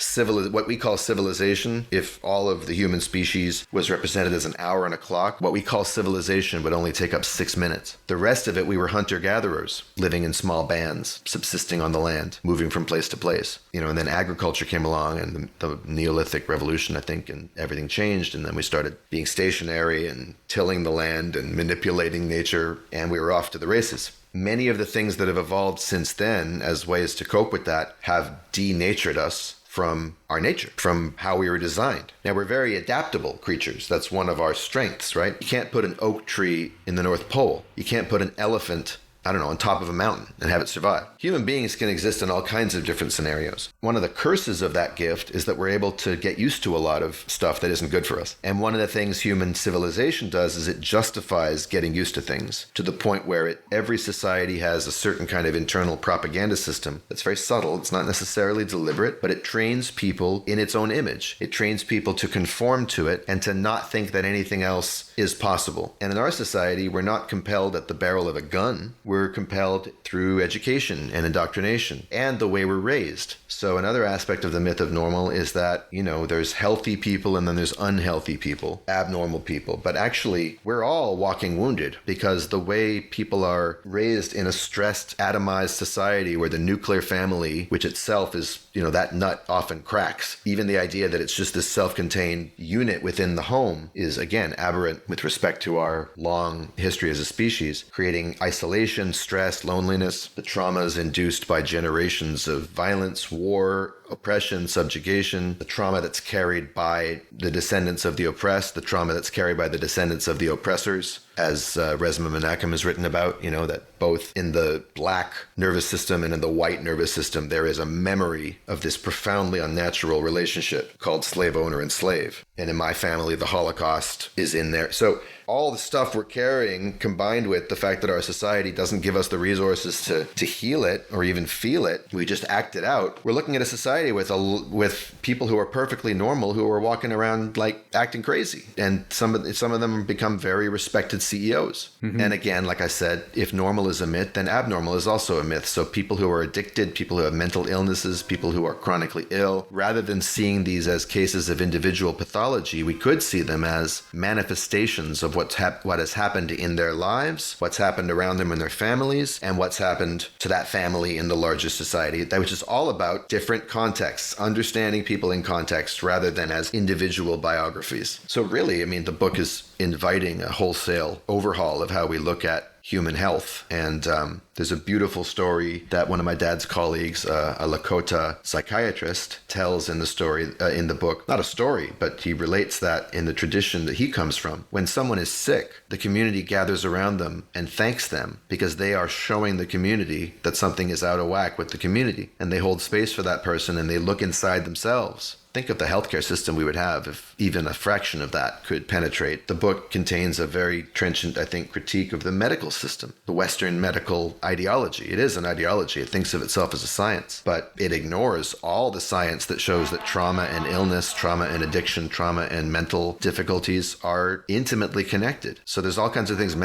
what we call civilization, if all of the human species was represented as an hour on a clock, what we call civilization would only take up 6 minutes. The rest of it, we were hunter-gatherers, living in small bands, subsisting on the land, moving from place to place. And then agriculture came along and the Neolithic revolution, I think, and everything changed. And then we started being stationary and tilling the land and manipulating nature, and we were off to the races. Many of the things that have evolved since then as ways to cope with that have denatured us from our nature, from how we were designed. Now, we're very adaptable creatures. That's one of our strengths, right? You can't put an oak tree in the North Pole. You can't put an elephant I don't know, on top of a mountain and have it survive. Human beings can exist in all kinds of different scenarios. One of the curses of that gift is that we're able to get used to a lot of stuff that isn't good for us. And one of the things human civilization does is it justifies getting used to things to the point where every society has a certain kind of internal propaganda system that's very subtle. It's not necessarily deliberate, but it trains people in its own image. It trains people to conform to it and to not think that anything else is possible. And in our society, we're not compelled at the barrel of a gun. We're compelled through education and indoctrination and the way we're raised. So another aspect of the myth of normal is that, there's healthy people and then there's unhealthy people, abnormal people. But actually, we're all walking wounded because the way people are raised in a stressed, atomized society where the nuclear family, which itself is, that nut often cracks. Even the idea that it's just this self-contained unit within the home is, again, aberrant with respect to our long history as a species, creating isolation, stress, loneliness, the traumas induced by generations of violence, war, oppression, subjugation, the trauma that's carried by the descendants of the oppressed, the trauma that's carried by the descendants of the oppressors, as Resmaa Menakem has written about, that both in the black nervous system and in the white nervous system, there is a memory of this profoundly unnatural relationship called slave owner and slave. And in my family, the Holocaust is in there. So all the stuff we're carrying, combined with the fact that our society doesn't give us the resources to heal it or even feel it, we just act it out. We're looking at a society with people who are perfectly normal who are walking around like acting crazy, and some of them become very respected CEOs. Mm-hmm. And again, like I said, if normal is a myth, then abnormal is also a myth. So people who are addicted, people who have mental illnesses, people who are chronically ill, rather than seeing these as cases of individual pathology, we could see them as manifestations of what has happened in their lives, what's happened around them in their families, and what's happened to that family in the larger society, which is all about different contexts, understanding people in context rather than as individual biographies. So really, the book is inviting a wholesale overhaul of how we look at human health. And there's a beautiful story that one of my dad's colleagues, a Lakota psychiatrist, tells in the book. Not a story, but he relates that in the tradition that he comes from. When someone is sick, the community gathers around them and thanks them because they are showing the community that something is out of whack with the community. And they hold space for that person and they look inside themselves. Think of the healthcare system we would have if even a fraction of that could penetrate. The book contains a very trenchant, I think, critique of the medical system, the Western medical ideology. It is an ideology. It thinks of itself as a science, but it ignores all the science that shows that trauma and illness, trauma and addiction, trauma and mental difficulties are intimately connected. So there's all kinds of things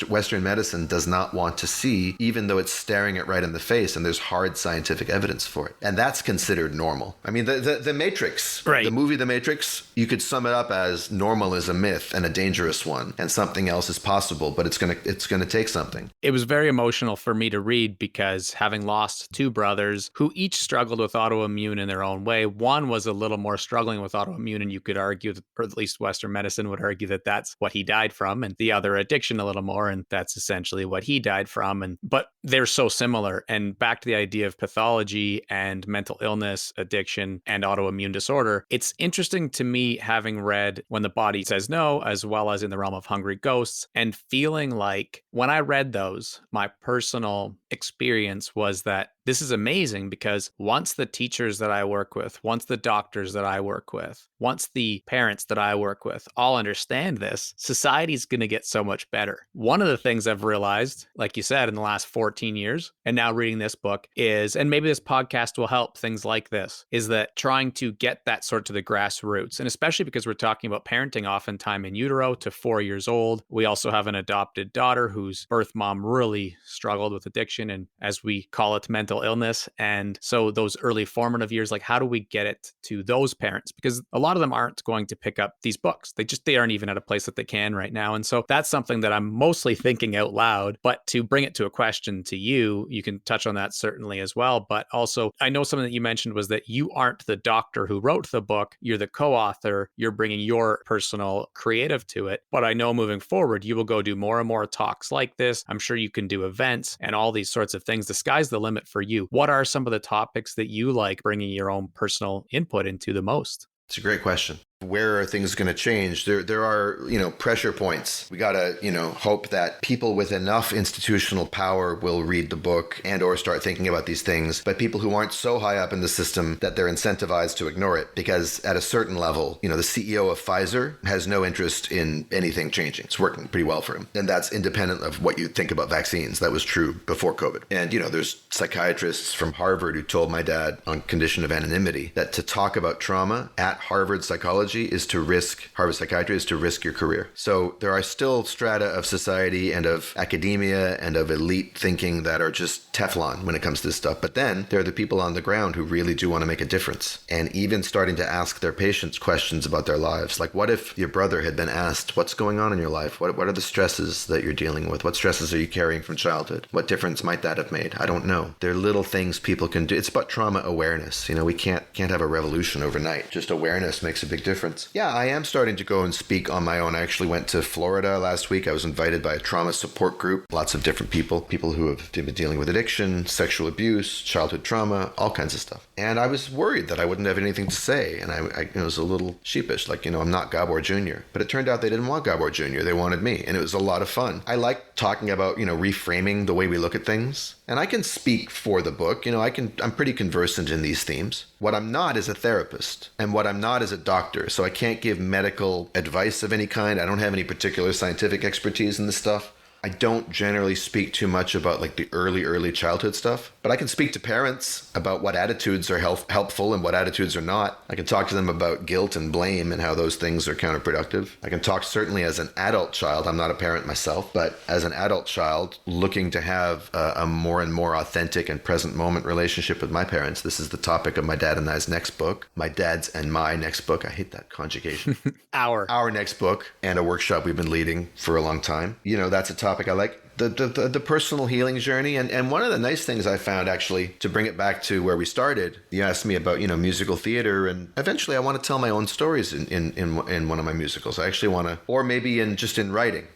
Western medicine does not want to see, even though it's staring it right in the face, and there's hard scientific evidence for it. And that's considered normal. The Matrix, right. The movie The Matrix, you could sum it up as normal is a myth and a dangerous one, and something else is possible, but it's gonna take something. It was very emotional for me to read because having lost two brothers who each struggled with autoimmune in their own way, one was a little more struggling with autoimmune, and you could argue, or at least Western medicine would argue, that that's what he died from, and the other addiction a little more, and that's essentially what he died from. But they're so similar. And back to the idea of pathology and mental illness, addiction, and autoimmune disorder, it's interesting to me, having read When the Body Says No, as well as In the Realm of Hungry Ghosts, and feeling like when I read those, my personal experience was that this is amazing because once the teachers that I work with, once the doctors that I work with, once the parents that I work with all understand this, society's going to get so much better. One of the things I've realized, like you said, in the last 14 years, and now reading this book is, and maybe this podcast will help things like this, is that trying to get that sort to the grassroots. And especially because we're talking about parenting oftentimes in utero to 4 years old. We also have an adopted daughter whose birth mom really struggled with addiction and, as we call it, mental illness. And so those early formative years, like, how do we get it to those parents? Because a lot of them aren't going to pick up these books. They aren't even at a place that they can right now. And so that's something that I'm mostly thinking out loud. But to bring it to a question to you, you can touch on that certainly as well. But also, I know something that you mentioned was that you aren't the doctor who wrote the book. You're the co-author. You're bringing your personal creative to it. But I know moving forward, you will go do more and more talks like this. I'm sure you can do events and all these sorts of things. The sky's the limit for you. What are some of the topics that you like bringing your own personal input into the most? It's a great question. where are things going to change? There are, pressure points. We got to, hope that people with enough institutional power will read the book and or start thinking about these things, but people who aren't so high up in the system that they're incentivized to ignore it, because at a certain level, the CEO of Pfizer has no interest in anything changing. It's working pretty well for him. And that's independent of what you think about vaccines. That was true before COVID. And, there's psychiatrists from Harvard who told my dad, on condition of anonymity, that to talk about trauma at Harvard psychology Harvard psychiatry is to risk your career. So there are still strata of society and of academia and of elite thinking that are just Teflon when it comes to this stuff. But then there are the people on the ground who really do want to make a difference, and even starting to ask their patients questions about their lives. Like, what if your brother had been asked, what's going on in your life? What are the stresses that you're dealing with? What stresses are you carrying from childhood? What difference might that have made? I don't know. There are little things people can do. It's about trauma awareness. We can't have a revolution overnight. Just awareness makes a big difference. Yeah, I am starting to go and speak on my own. I actually went to Florida last week. I was invited by a trauma support group, lots of different people who have been dealing with addiction, sexual abuse, childhood trauma, all kinds of stuff. And I was worried that I wouldn't have anything to say. And I was a little sheepish, like, I'm not Gabor Jr. But it turned out they didn't want Gabor Jr. They wanted me. And it was a lot of fun. I like talking about, reframing the way we look at things. And I can speak for the book. I'm pretty conversant in these themes. What I'm not is a therapist, and what I'm not is a doctor. So I can't give medical advice of any kind. I don't have any particular scientific expertise in this stuff. I don't generally speak too much about like the early childhood stuff, but I can speak to parents about what attitudes are helpful and what attitudes are not. I can talk to them about guilt and blame and how those things are counterproductive. I can talk certainly as an adult child. I'm not a parent myself, but as an adult child looking to have a more and more authentic and present moment relationship with my parents. This is the topic of my dad and I's next book. My dad's and my next book. I hate that conjugation. Our next book, and a workshop we've been leading for a long time. That's a topic I like. The personal healing journey. And one of the nice things I found, actually, to bring it back to where we started, you asked me about, musical theater, and eventually I want to tell my own stories in one of my musicals. I actually want to, or maybe in writing,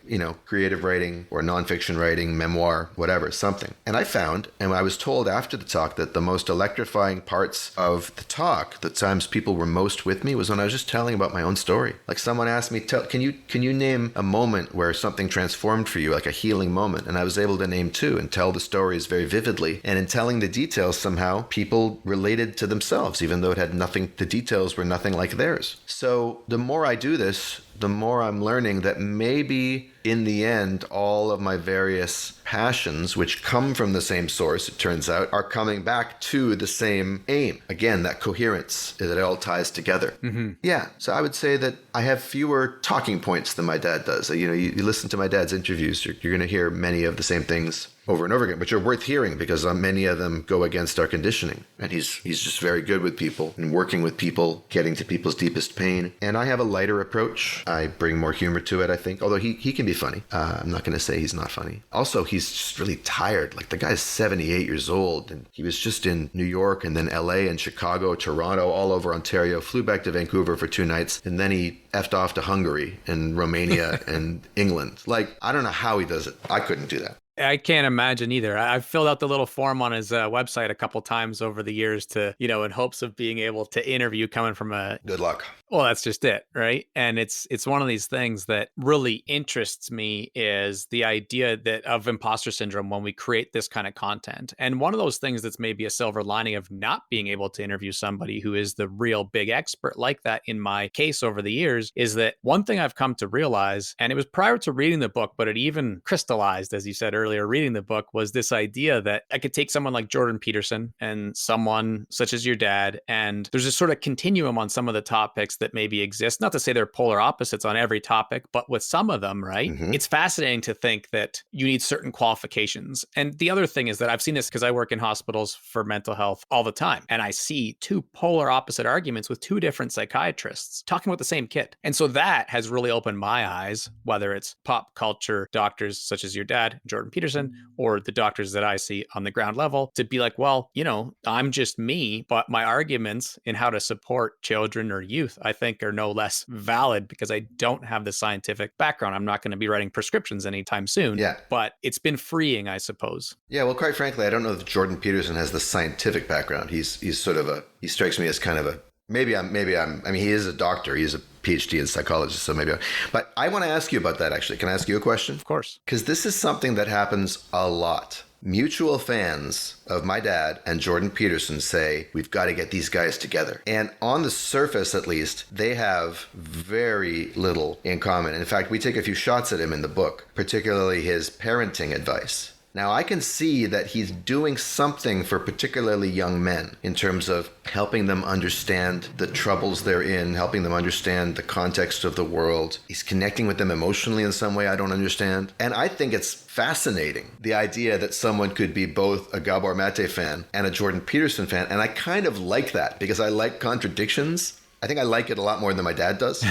creative writing or nonfiction writing, memoir, whatever, something. And I found, and I was told after the talk, that the most electrifying parts of the talk, the times people were most with me, was when I was just telling about my own story. Like someone asked me, can you name a moment where something transformed for you, like a healing moment? And I was able to name two and tell the stories very vividly. And in telling the details, somehow people related to themselves, even though the details were nothing like theirs. So the more I do this, the more I'm learning that maybe in the end, all of my various passions, which come from the same source, it turns out, are coming back to the same aim. Again, that coherence, that it all ties together. Mm-hmm. Yeah. So I would say that I have fewer talking points than my dad does. You listen to my dad's interviews, you're going to hear many of the same things over and over again, which are worth hearing because many of them go against our conditioning. And he's just very good with people and working with people, getting to people's deepest pain. And I have a lighter approach. I bring more humor to it, I think, although he can be funny. I'm not going to say he's not funny. Also, he's just really tired. Like, the guy's 78 years old, and he was just in New York and then LA and Chicago, Toronto, all over Ontario, flew back to Vancouver for 2 nights, and then he effed off to Hungary and Romania and England. Like, I don't know how he does it. I couldn't do that. I can't imagine either. I've filled out the little form on his website a couple times over the years to, in hopes of being able to interview coming from a... Good luck. Well, that's just it, right? And it's one of these things that really interests me is the idea that of imposter syndrome when we create this kind of content. And one of those things that's maybe a silver lining of not being able to interview somebody who is the real big expert like that in my case over the years is that one thing I've come to realize, and it was prior to reading the book, but it even crystallized, as you said earlier, reading the book, was this idea that I could take someone like Jordan Peterson and someone such as your dad, and there's a sort of continuum on some of the topics that maybe exist. Not to say they're polar opposites on every topic, but with some of them, right? Mm-hmm. It's fascinating to think that you need certain qualifications. And the other thing is that I've seen this because I work in hospitals for mental health all the time. And I see two polar opposite arguments with two different psychiatrists talking about the same kid. And so that has really opened my eyes, whether it's pop culture doctors such as your dad, Jordan Peterson, or the doctors that I see on the ground level, to be like, well, I'm just me, but my arguments in how to support children or youth, I think, are no less valid because I don't have the scientific background. I'm not going to be writing prescriptions anytime soon. Yeah. But it's been freeing, I suppose. Yeah, well, quite frankly, I don't know if Jordan Peterson has the scientific background. He strikes me as kind of he is a doctor. He's a PhD in psychology, so maybe. But I want to ask you about that, actually. Can I ask you a question? Of course. Because this is something that happens a lot. Mutual fans of my dad and Jordan Peterson say, we've got to get these guys together. And on the surface, at least, they have very little in common. In fact, we take a few shots at him in the book, particularly his parenting advice. Now, I can see that he's doing something for particularly young men in terms of helping them understand the troubles they're in, helping them understand the context of the world. He's connecting with them emotionally in some way I don't understand. And I think it's fascinating, the idea that someone could be both a Gabor Mate fan and a Jordan Peterson fan. And I kind of like that because I like contradictions. I think I like it a lot more than my dad does.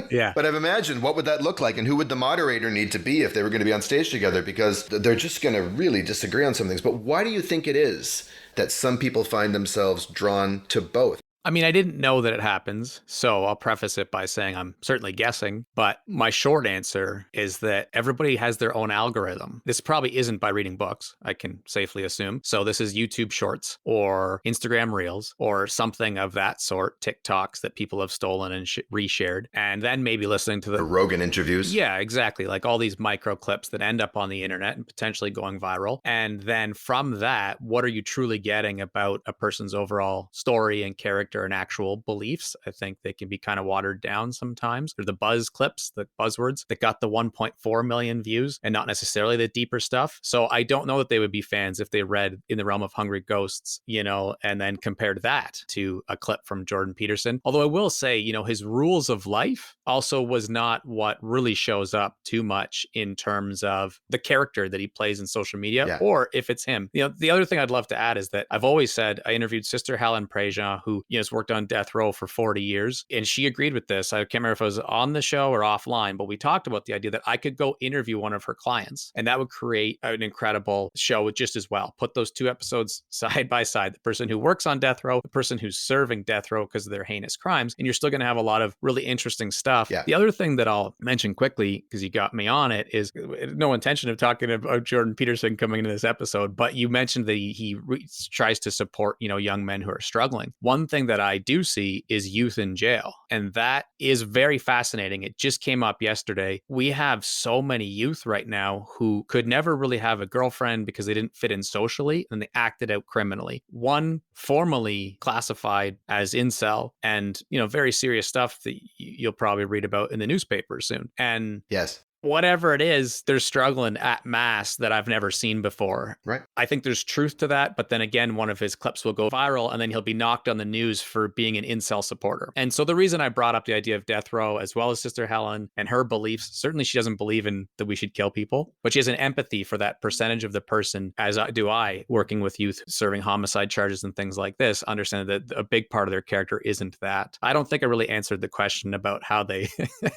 Yeah. But I've imagined what would that look like and who would the moderator need to be if they were going to be on stage together, because they're just going to really disagree on some things. But why do you think it is that some people find themselves drawn to both? I mean, I didn't know that it happens, so I'll preface it by saying I'm certainly guessing, but my short answer is that everybody has their own algorithm. This probably isn't by reading books, I can safely assume. So this is YouTube Shorts or Instagram Reels or something of that sort, TikToks that people have stolen and reshared, and then maybe listening to the Rogan interviews. Yeah, exactly. Like all these micro clips that end up on the internet and potentially going viral. And then from that, what are you truly getting about a person's overall story and character and actual beliefs? I think they can be kind of watered down sometimes. They're the buzz clips, the buzzwords that got the 1.4 million views and not necessarily the deeper stuff. So I don't know that they would be fans if they read In the Realm of Hungry Ghosts, and then compared that to a clip from Jordan Peterson. Although I will say, his rules of life also was not what really shows up too much in terms of the character that he plays in social media, or if it's him. The other thing I'd love to add is that I've always said I interviewed Sister Helen Prejean, who has worked on death row for 40 years. And she agreed with this. I can't remember if it was on the show or offline, but we talked about the idea that I could go interview one of her clients and that would create an incredible show just as well. Put those two episodes side by side, the person who works on death row, the person who's serving death row because of their heinous crimes. And you're still going to have a lot of really interesting stuff. Yeah. The other thing that I'll mention quickly, because you got me on it, is no intention of talking about Jordan Peterson coming into this episode, but you mentioned that he tries to support, young men who are struggling. One thing that I do see is youth in jail. And that is very fascinating. It just came up yesterday. We have so many youth right now who could never really have a girlfriend because they didn't fit in socially and they acted out criminally. One formally classified as incel and, very serious stuff that you'll probably read about in the newspaper soon. And yes. Whatever it is, they're struggling at mass that I've never seen before. Right. I think there's truth to that. But then again, one of his clips will go viral and then he'll be knocked on the news for being an incel supporter. And so the reason I brought up the idea of death row, as well as Sister Helen and her beliefs, certainly she doesn't believe in that we should kill people, but she has an empathy for that percentage of the person, as do I, working with youth, serving homicide charges and things like this, understand that a big part of their character isn't that. I don't think I really answered the question about how they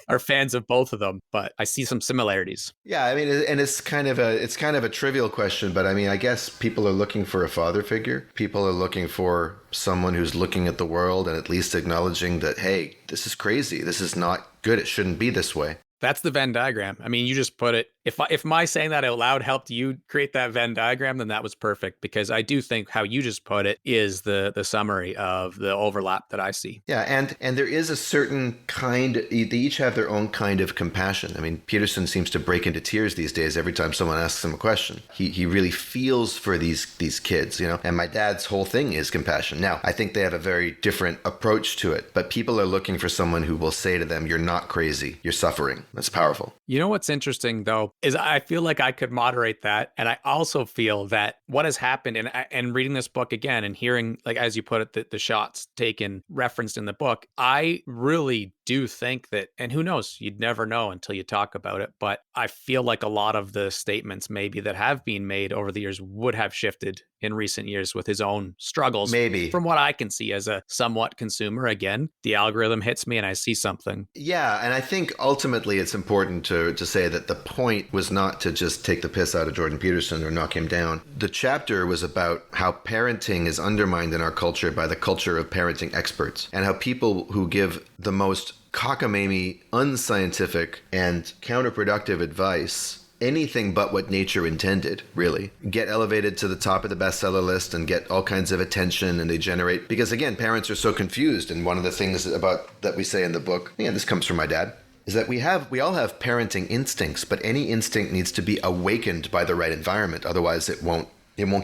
are fans of both of them, but I see some similarities. Yeah, I mean, and it's kind of a trivial question, but I mean, I guess people are looking for a father figure. People are looking for someone who's looking at the world and at least acknowledging that, hey, this is crazy. This is not good. It shouldn't be this way. That's the Venn diagram. I mean, you just put it. If my saying that out loud helped you create that Venn diagram, then that was perfect, because I do think how you just put it is the summary of the overlap that I see. Yeah, and there is a certain kind, they each have their own kind of compassion. I mean, Peterson seems to break into tears these days every time someone asks him a question. He really feels for these kids, and my dad's whole thing is compassion. Now, I think they have a very different approach to it, but people are looking for someone who will say to them, you're not crazy, you're suffering. That's powerful. You know what's interesting, though, is I feel like I could moderate that. And I also feel that what has happened, and reading this book again and hearing, like, as you put it, the shots taken, referenced in the book, I really do think that, and who knows, you'd never know until you talk about it, but I feel like a lot of the statements maybe that have been made over the years would have shifted in recent years with his own struggles. Maybe. From what I can see as a somewhat consumer, again, the algorithm hits me and I see something. Yeah, and I think ultimately it's important to say that the point was not to just take the piss out of Jordan Peterson or knock him down. The chapter was about how parenting is undermined in our culture by the culture of parenting experts, and how people who give the most cockamamie, unscientific, and counterproductive advice anything but what nature intended, really. Get elevated to the top of the bestseller list and get all kinds of attention, and they generate, because again, parents are so confused. And one of the things about that we say in the book, this comes from my dad, is that we all have parenting instincts, but any instinct needs to be awakened by the right environment. Otherwise, it won't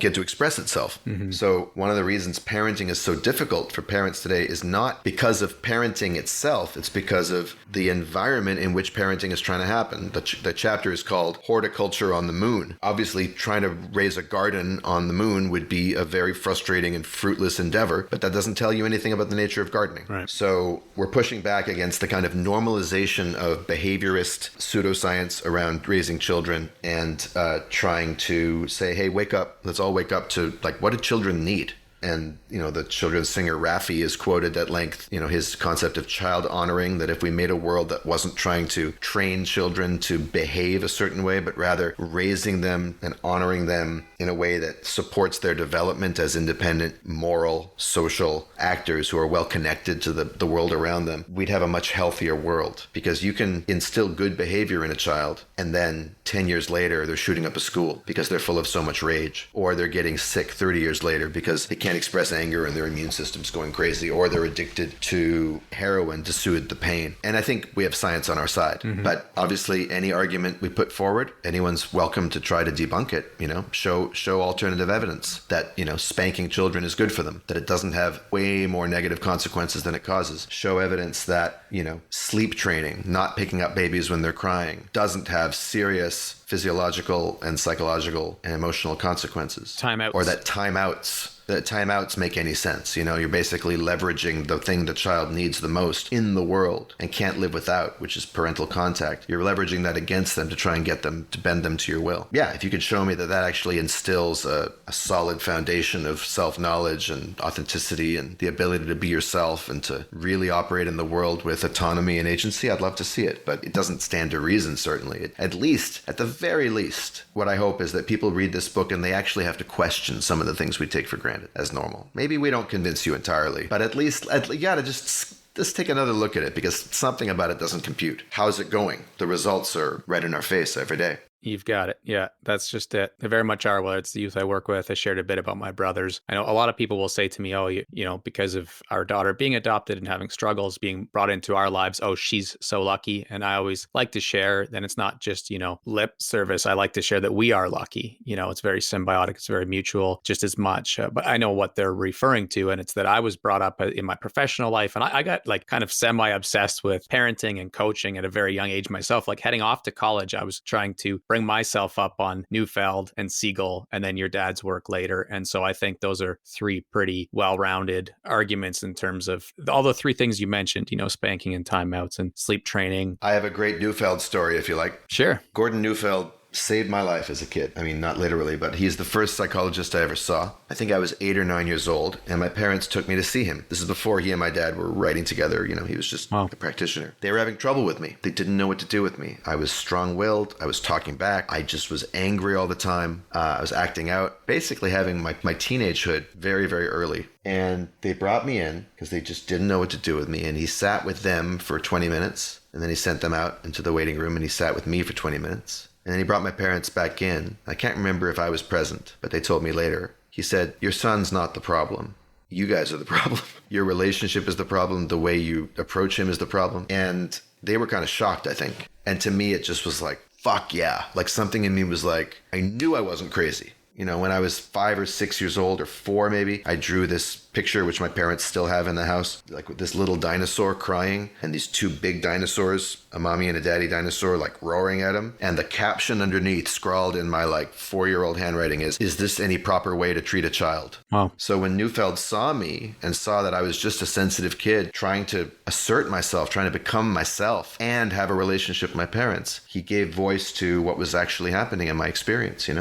get to express itself. So one of the reasons parenting is so difficult for parents today is not because of parenting itself. It's because of the environment in which parenting is trying to happen. The chapter is called Horticulture on the Moon. Obviously, trying to raise a garden on the moon would be a very frustrating and fruitless endeavor, but that doesn't tell you anything about the nature of gardening. Right. So we're pushing back against the kind of normalization of behaviorist pseudoscience around raising children and trying to say, hey, wake up. Let's all wake up to, like, what do children need? And, the children's singer Raffi is quoted at length, his concept of child honoring, that if we made a world that wasn't trying to train children to behave a certain way, but rather raising them and honoring them in a way that supports their development as independent, moral, social actors who are well connected to the world around them, we'd have a much healthier world. Because you can instill good behavior in a child, and then 10 years later, they're shooting up a school because they're full of so much rage, or they're getting sick 30 years later because they can't express anger and their immune system's going crazy, or they're addicted to heroin to soothe the pain. And I think we have science on our side. But obviously, any argument we put forward, anyone's welcome to try to debunk it. Show alternative evidence that, spanking children is good for them, that it doesn't have way more negative consequences than it causes. Show evidence that, sleep training, not picking up babies when they're crying, doesn't have serious physiological and psychological and emotional consequences. Timeouts. Or that timeouts make any sense. You're basically leveraging the thing the child needs the most in the world and can't live without, which is parental contact. You're leveraging that against them to try and get them to bend them to your will. Yeah, if you could show me that actually instills a solid foundation of self-knowledge and authenticity and the ability to be yourself and to really operate in the world with autonomy and agency, I'd love to see it. But it doesn't stand to reason, certainly. At the very least, what I hope is that people read this book and they actually have to question some of the things we take for granted as normal. Maybe we don't convince you entirely, but at least you gotta just take another look at it, because something about it doesn't compute. How's it going? The results are right in our face every day. You've got it. Yeah, that's just it. They very much are. Whether it's the youth I work with, I shared a bit about my brothers. I know a lot of people will say to me, oh, because of our daughter being adopted and having struggles being brought into our lives, oh, she's so lucky. And I always like to share that it's not just, lip service. I like to share that we are lucky. It's very symbiotic. It's very mutual, just as much. But I know what they're referring to. And it's that I was brought up in my professional life. And I got kind of semi-obsessed with parenting and coaching at a very young age myself. Like heading off to college, I was trying to bring myself up on Neufeld and Siegel and then your dad's work later. And so I think those are three pretty well-rounded arguments in terms of all the three things you mentioned, spanking and timeouts and sleep training. I have a great Neufeld story if you like. Sure. Gordon Neufeld saved my life as a kid. I mean, not literally, but he's the first psychologist I ever saw. I think I was 8 or 9 years old, and my parents took me to see him. This is before he and my dad were writing together. He was just a practitioner. They were having trouble with me. They didn't know what to do with me. I was strong-willed. I was talking back. I just was angry all the time. I was acting out, basically having my teenagehood very, very early. And they brought me in because they just didn't know what to do with me. And he sat with them for 20 minutes, and then he sent them out into the waiting room, and he sat with me for 20 minutes. And then he brought my parents back in. I can't remember if I was present, but they told me later. He said, your son's not the problem. You guys are the problem. Your relationship is the problem. The way you approach him is the problem. And they were kind of shocked, I think. And to me, it just was like, fuck yeah. Like something in me was like, I knew I wasn't crazy. When I was 5 or 6 years old, or 4 maybe, I drew this picture, which my parents still have in the house, like with this little dinosaur crying and these two big dinosaurs, a mommy and a daddy dinosaur, like roaring at him. And the caption underneath, scrawled in my 4-year-old handwriting, is this any proper way to treat a child? Wow. So when Neufeld saw me and saw that I was just a sensitive kid trying to assert myself, trying to become myself and have a relationship with my parents, he gave voice to what was actually happening in my experience, and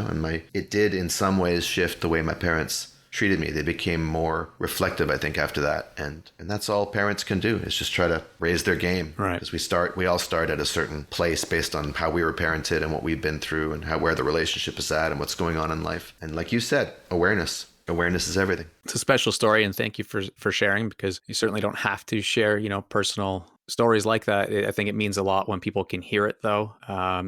it did in some ways shift the way my parents treated me. They became more reflective, I think, after that. And that's all parents can do, is just try to raise their game. Right. Because we all start at a certain place based on how we were parented and what we've been through and where the relationship is at and what's going on in life. And like you said, awareness. Awareness is everything. It's a special story, and thank you for sharing, because you certainly don't have to share, personal stories like that, I think it means a lot when people can hear it, though.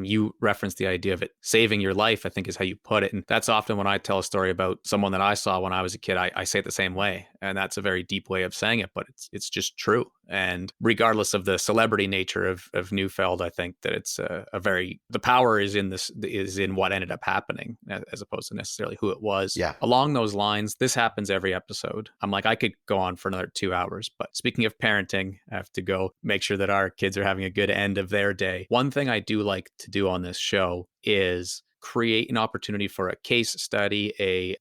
You referenced the idea of it saving your life, I think is how you put it. And that's often when I tell a story about someone that I saw when I was a kid, I say it the same way. And that's a very deep way of saying it, but it's just true. And regardless of the celebrity nature of Neufeld, I think that it's the power is in what ended up happening as opposed to necessarily who it was. Yeah. Along those lines, this happens every episode. I'm like, I could go on for another 2 hours, but speaking of parenting, I have to go make sure that our kids are having a good end of their day. One thing I do like to do on this show is create an opportunity for a case study,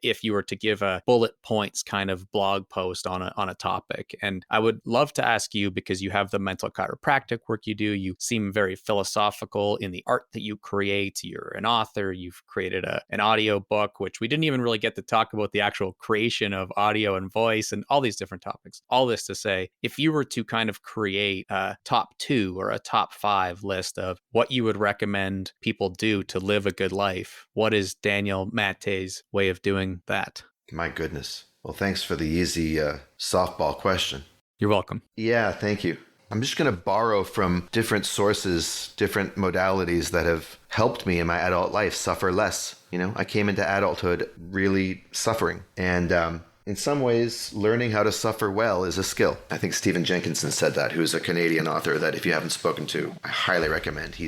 if you were to give a bullet points kind of blog post on a topic. And I would love to ask you, because you have the mental chiropractic work you do, you seem very philosophical in the art that you create. You're an author, you've created an audio book, which we didn't even really get to talk about the actual creation of audio and voice and all these different topics. All this to say, if you were to kind of create a top 2 or a top 5 list of what you would recommend people do to live a good life, what is Daniel Matte's way of doing that? My goodness. Well, thanks for the easy softball question. You're welcome. Yeah, thank you. I'm just going to borrow from different sources, different modalities that have helped me in my adult life suffer less. I came into adulthood really suffering. And in some ways, learning how to suffer well is a skill. I think Stephen Jenkinson said that, who's a Canadian author that if you haven't spoken to, I highly recommend.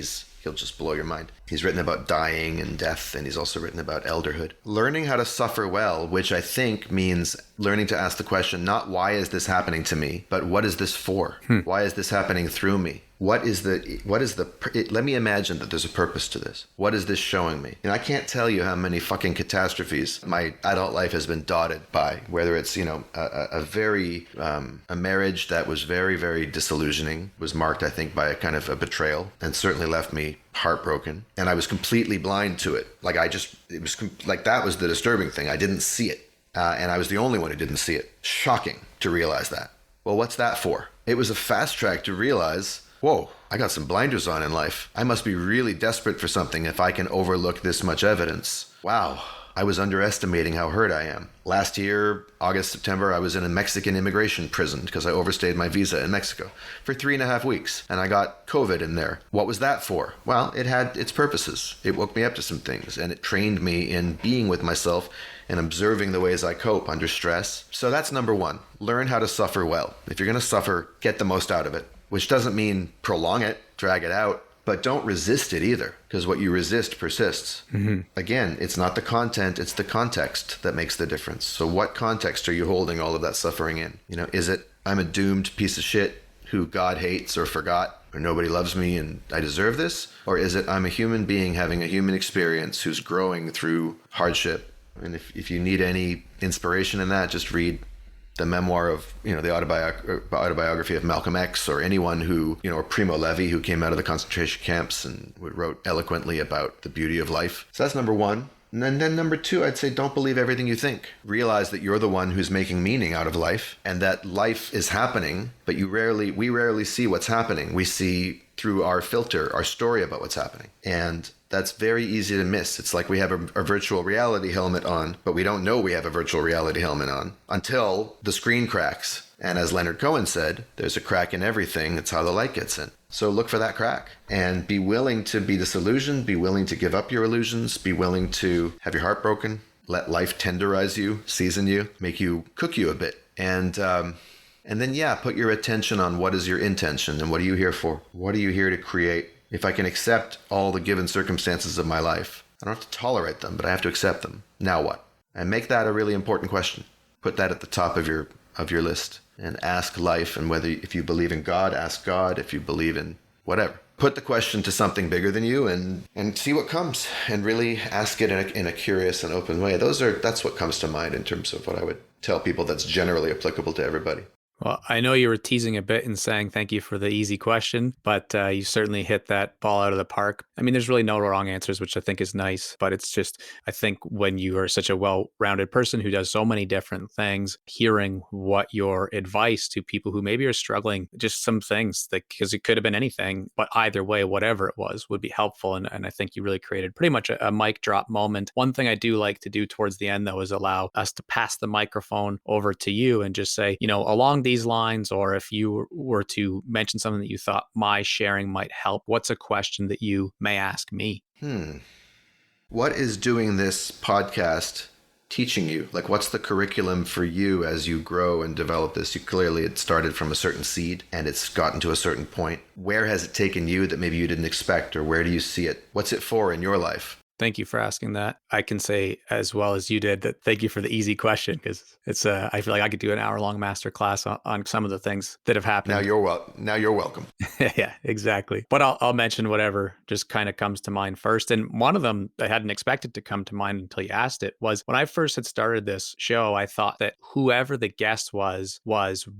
He'll just blow your mind. He's written about dying and death, and he's also written about elderhood. Learning how to suffer well, which I think means learning to ask the question, not why is this happening to me, but what is this for? Why is this happening through me? Let me imagine that there's a purpose to this. What is this showing me? And I can't tell you how many fucking catastrophes my adult life has been dotted by, whether it's, a marriage that was very, very disillusioning, was marked, I think, by a kind of a betrayal, and certainly left me heartbroken. And I was completely blind to it. That was the disturbing thing. I didn't see it. And I was the only one who didn't see it. Shocking to realize that. Well, what's that for? It was a fast track to realize, whoa, I got some blinders on in life. I must be really desperate for something if I can overlook this much evidence. Wow, I was underestimating how hurt I am. Last year, August, September, I was in a Mexican immigration prison because I overstayed my visa in Mexico for 3.5 weeks, and I got COVID in there. What was that for? Well, it had its purposes. It woke me up to some things, and it trained me in being with myself and observing the ways I cope under stress. So that's number 1. Learn how to suffer well. If you're going to suffer, get the most out of it, which doesn't mean prolong it, drag it out, but don't resist it either, because what you resist persists. Mm-hmm. Again, it's not the content, it's the context that makes the difference. So what context are you holding all of that suffering in? Is it, I'm a doomed piece of shit who God hates or forgot, or nobody loves me and I deserve this? Or is it, I'm a human being having a human experience who's growing through hardship? And if you need any inspiration in that, just read the memoir of, the autobiography of Malcolm X, or anyone who, or Primo Levi, who came out of the concentration camps and wrote eloquently about the beauty of life. So that's number 1. And then number 2, I'd say don't believe everything you think. Realize that you're the one who's making meaning out of life, and that life is happening, but we rarely see what's happening. We see through our filter, our story about what's happening. And that's very easy to miss. It's like we have a virtual reality helmet on, but we don't know we have a virtual reality helmet on until the screen cracks. And as Leonard Cohen said, there's a crack in everything. It's how the light gets in. So look for that crack and be willing to be disillusioned, be willing to give up your illusions, be willing to have your heart broken, let life tenderize you, season you, cook you a bit. And then, put your attention on what is your intention and what are you here for? What are you here to create? If I can accept all the given circumstances of my life, I don't have to tolerate them, but I have to accept them. Now what? And make that a really important question. Put that at the top of your list and ask life. And if you believe in God, ask God. If you believe in whatever, put the question to something bigger than you and see what comes, and really ask it in a curious and open way. That's what comes to mind in terms of what I would tell people that's generally applicable to everybody. Well, I know you were teasing a bit and saying thank you for the easy question, but you certainly hit that ball out of the park. I mean, there's really no wrong answers, which I think is nice, but it's just, I think when you are such a well-rounded person who does so many different things, hearing what your advice to people who maybe are struggling, just some things, because it could have been anything, but either way, whatever it was, would be helpful. And I think you really created pretty much a mic drop moment. One thing I do like to do towards the end, though, is allow us to pass the microphone over to you and just say, along these lines, or if you were to mention something that you thought my sharing might help, what's a question that you may ask me? What is doing this podcast teaching you? Like, what's the curriculum for you as you grow and develop this? You clearly, it started from a certain seed and it's gotten to a certain point. Where has it taken you that maybe you didn't expect, or where do you see it? What's it for in your life? Thank you for asking that. I can say as well as you did that thank you for the easy question, because it's I feel like I could do an hour-long masterclass on some of the things that have happened. Now you're welcome. Yeah, exactly. But I'll mention whatever just kind of comes to mind first. And one of them I hadn't expected to come to mind until you asked it was when I first had started this show, I thought that whoever the guest was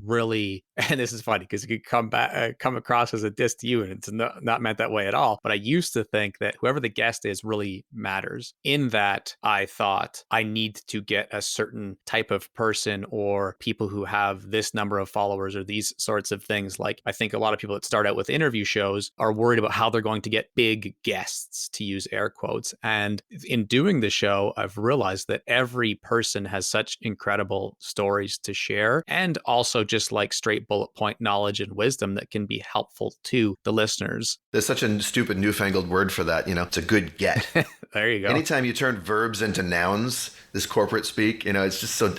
really, and this is funny because it could come across as a diss to you, and it's not meant that way at all. But I used to think that whoever the guest is really matters, in that I thought I need to get a certain type of person or people who have this number of followers or these sorts of things. Like, I think a lot of people that start out with interview shows are worried about how they're going to get big guests, to use air quotes. And in doing the show, I've realized that every person has such incredible stories to share, and also just like straight bullet point knowledge and wisdom that can be helpful to the listeners. There's such a stupid newfangled word for that. It's a good get. There you go. Anytime you turn verbs into nouns, this corporate speak, it's just so,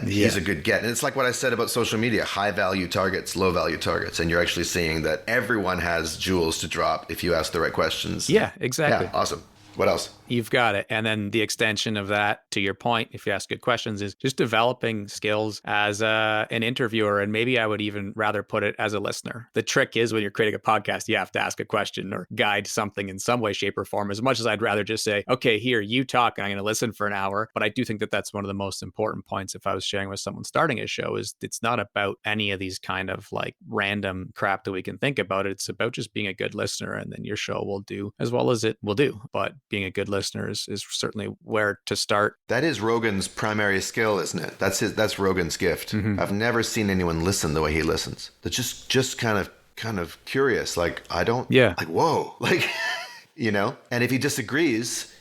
he's a good get. And it's like what I said about social media, high value targets, low value targets. And you're actually seeing that everyone has jewels to drop if you ask the right questions. Yeah, exactly. Yeah, awesome. What else? You've got it. And then the extension of that, to your point, if you ask good questions, is just developing skills as an interviewer. And maybe I would even rather put it as a listener. The trick is when you're creating a podcast, you have to ask a question or guide something in some way, shape, or form, as much as I'd rather just say, okay, here, you talk, and I'm going to listen for an hour. But I do think that that's one of the most important points if I was sharing with someone starting a show, is it's not about any of these kind of like random crap that we can think about. It's about just being a good listener, and then your show will do as well as it will do. But being a good listener is certainly where to start. That is Rogan's primary skill, isn't it? That's Rogan's gift. Mm-hmm. I've never seen anyone listen the way he listens. They're just kind of curious. Like, I don't, like, whoa, like, and if he disagrees,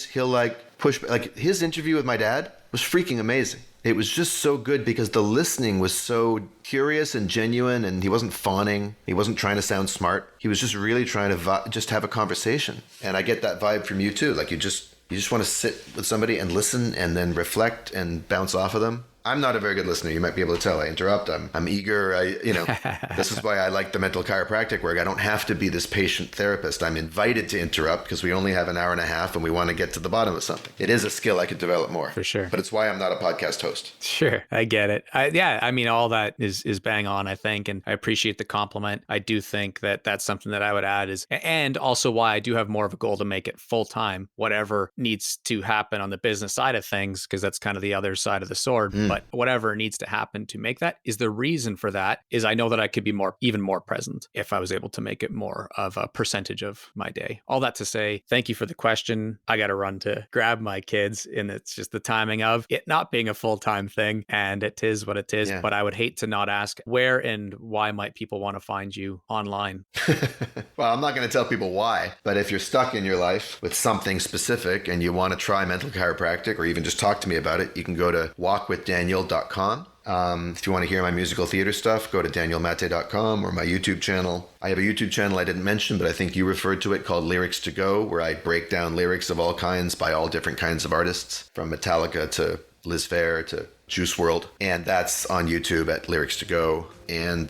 he'll like push, like his interview with my dad was freaking amazing. It was just so good because the listening was so curious and genuine, and he wasn't fawning. He wasn't trying to sound smart. He was just really trying to just have a conversation. And I get that vibe from you too. Like you just want to sit with somebody and listen and then reflect and bounce off of them. I'm not a very good listener. You might be able to tell. I interrupt. I'm eager. This is why I like the mental chiropractic work. I don't have to be this patient therapist. I'm invited to interrupt because we only have an hour and a half and we want to get to the bottom of something. It is a skill I could develop more. For sure. But it's why I'm not a podcast host. Sure. I get it. All that is bang on, I think. And I appreciate the compliment. I do think that that's something that I would add and also why I do have more of a goal to make it full time, whatever needs to happen on the business side of things, because that's kind of the other side of the sword. But whatever needs to happen to make that, is the reason for that is I know that I could be even more present if I was able to make it more of a percentage of my day. All that to say, thank you for the question. I got to run to grab my kids, and it's just the timing of it not being a full-time thing, and it is what it is. Yeah. But I would hate to not ask, where and why might people want to find you online? Well, I'm not going to tell people why, but if you're stuck in your life with something specific and you want to try mental chiropractic or even just talk to me about it, you can go to walkwithdaniel.com. If you want to hear my musical theater stuff, go to danielmate.com or my YouTube channel. I have a YouTube channel I didn't mention, but I think you referred to it, called Lyrics to Go, where I break down lyrics of all kinds by all different kinds of artists, from Metallica to Liz Phair to Juice WRLD. And that's on YouTube at Lyrics to Go. And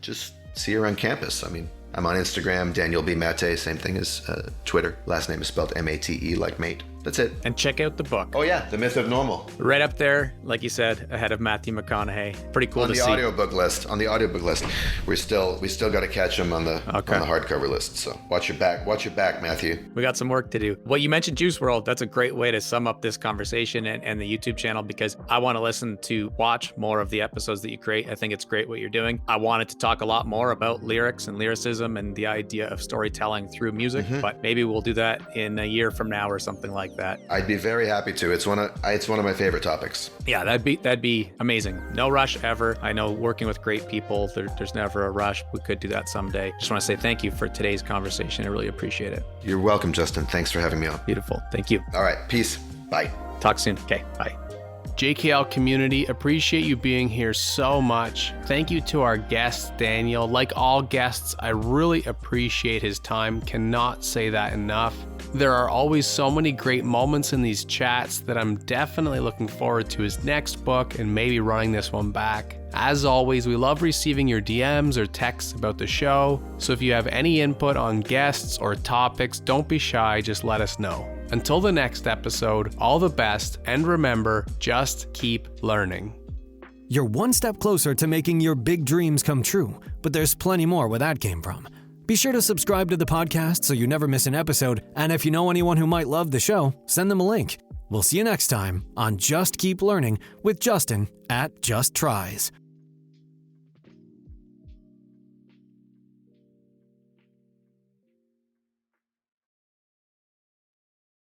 just see you around campus. I mean, I'm on Instagram, Daniel B. Mate, same thing as Twitter. Last name is spelled M-A-T-E, like mate. That's it. And check out the book. Oh yeah, The Myth of Normal. Right up there, like you said, ahead of Matthew McConaughey. Pretty cool to see. On the audiobook list, we still got to catch him on the hardcover list. So watch your back, Matthew. We got some work to do. Well, you mentioned Juice WRLD. That's a great way to sum up this conversation and the YouTube channel, because I want to watch more of the episodes that you create. I think it's great what you're doing. I wanted to talk a lot more about lyrics and lyricism and the idea of storytelling through music, but maybe we'll do that in a year from now or something like that. I'd be very happy to. It's one of my favorite topics. Yeah, that'd be amazing. No rush ever. I know working with great people, there's never a rush. We could do that someday. Just want to say thank you for today's conversation. I really appreciate it. You're welcome, Justin. Thanks for having me on. Beautiful. Thank you. All right. Peace. Bye. Talk soon. Okay. Bye. JKL community, appreciate you being here so much. Thank you to our guest, Daniel. Like all guests, I really appreciate his time. Cannot say that enough. There are always so many great moments in these chats that I'm definitely looking forward to his next book and maybe running this one back. As always, we love receiving your DMs or texts about the show, so if you have any input on guests or topics, don't be shy, just let us know. Until the next episode, all the best, and remember, just keep learning. You're one step closer to making your big dreams come true, but there's plenty more where that came from. Be sure to subscribe to the podcast so you never miss an episode, and if you know anyone who might love the show, send them a link. We'll see you next time on Just Keep Learning with Justin at Just Tries.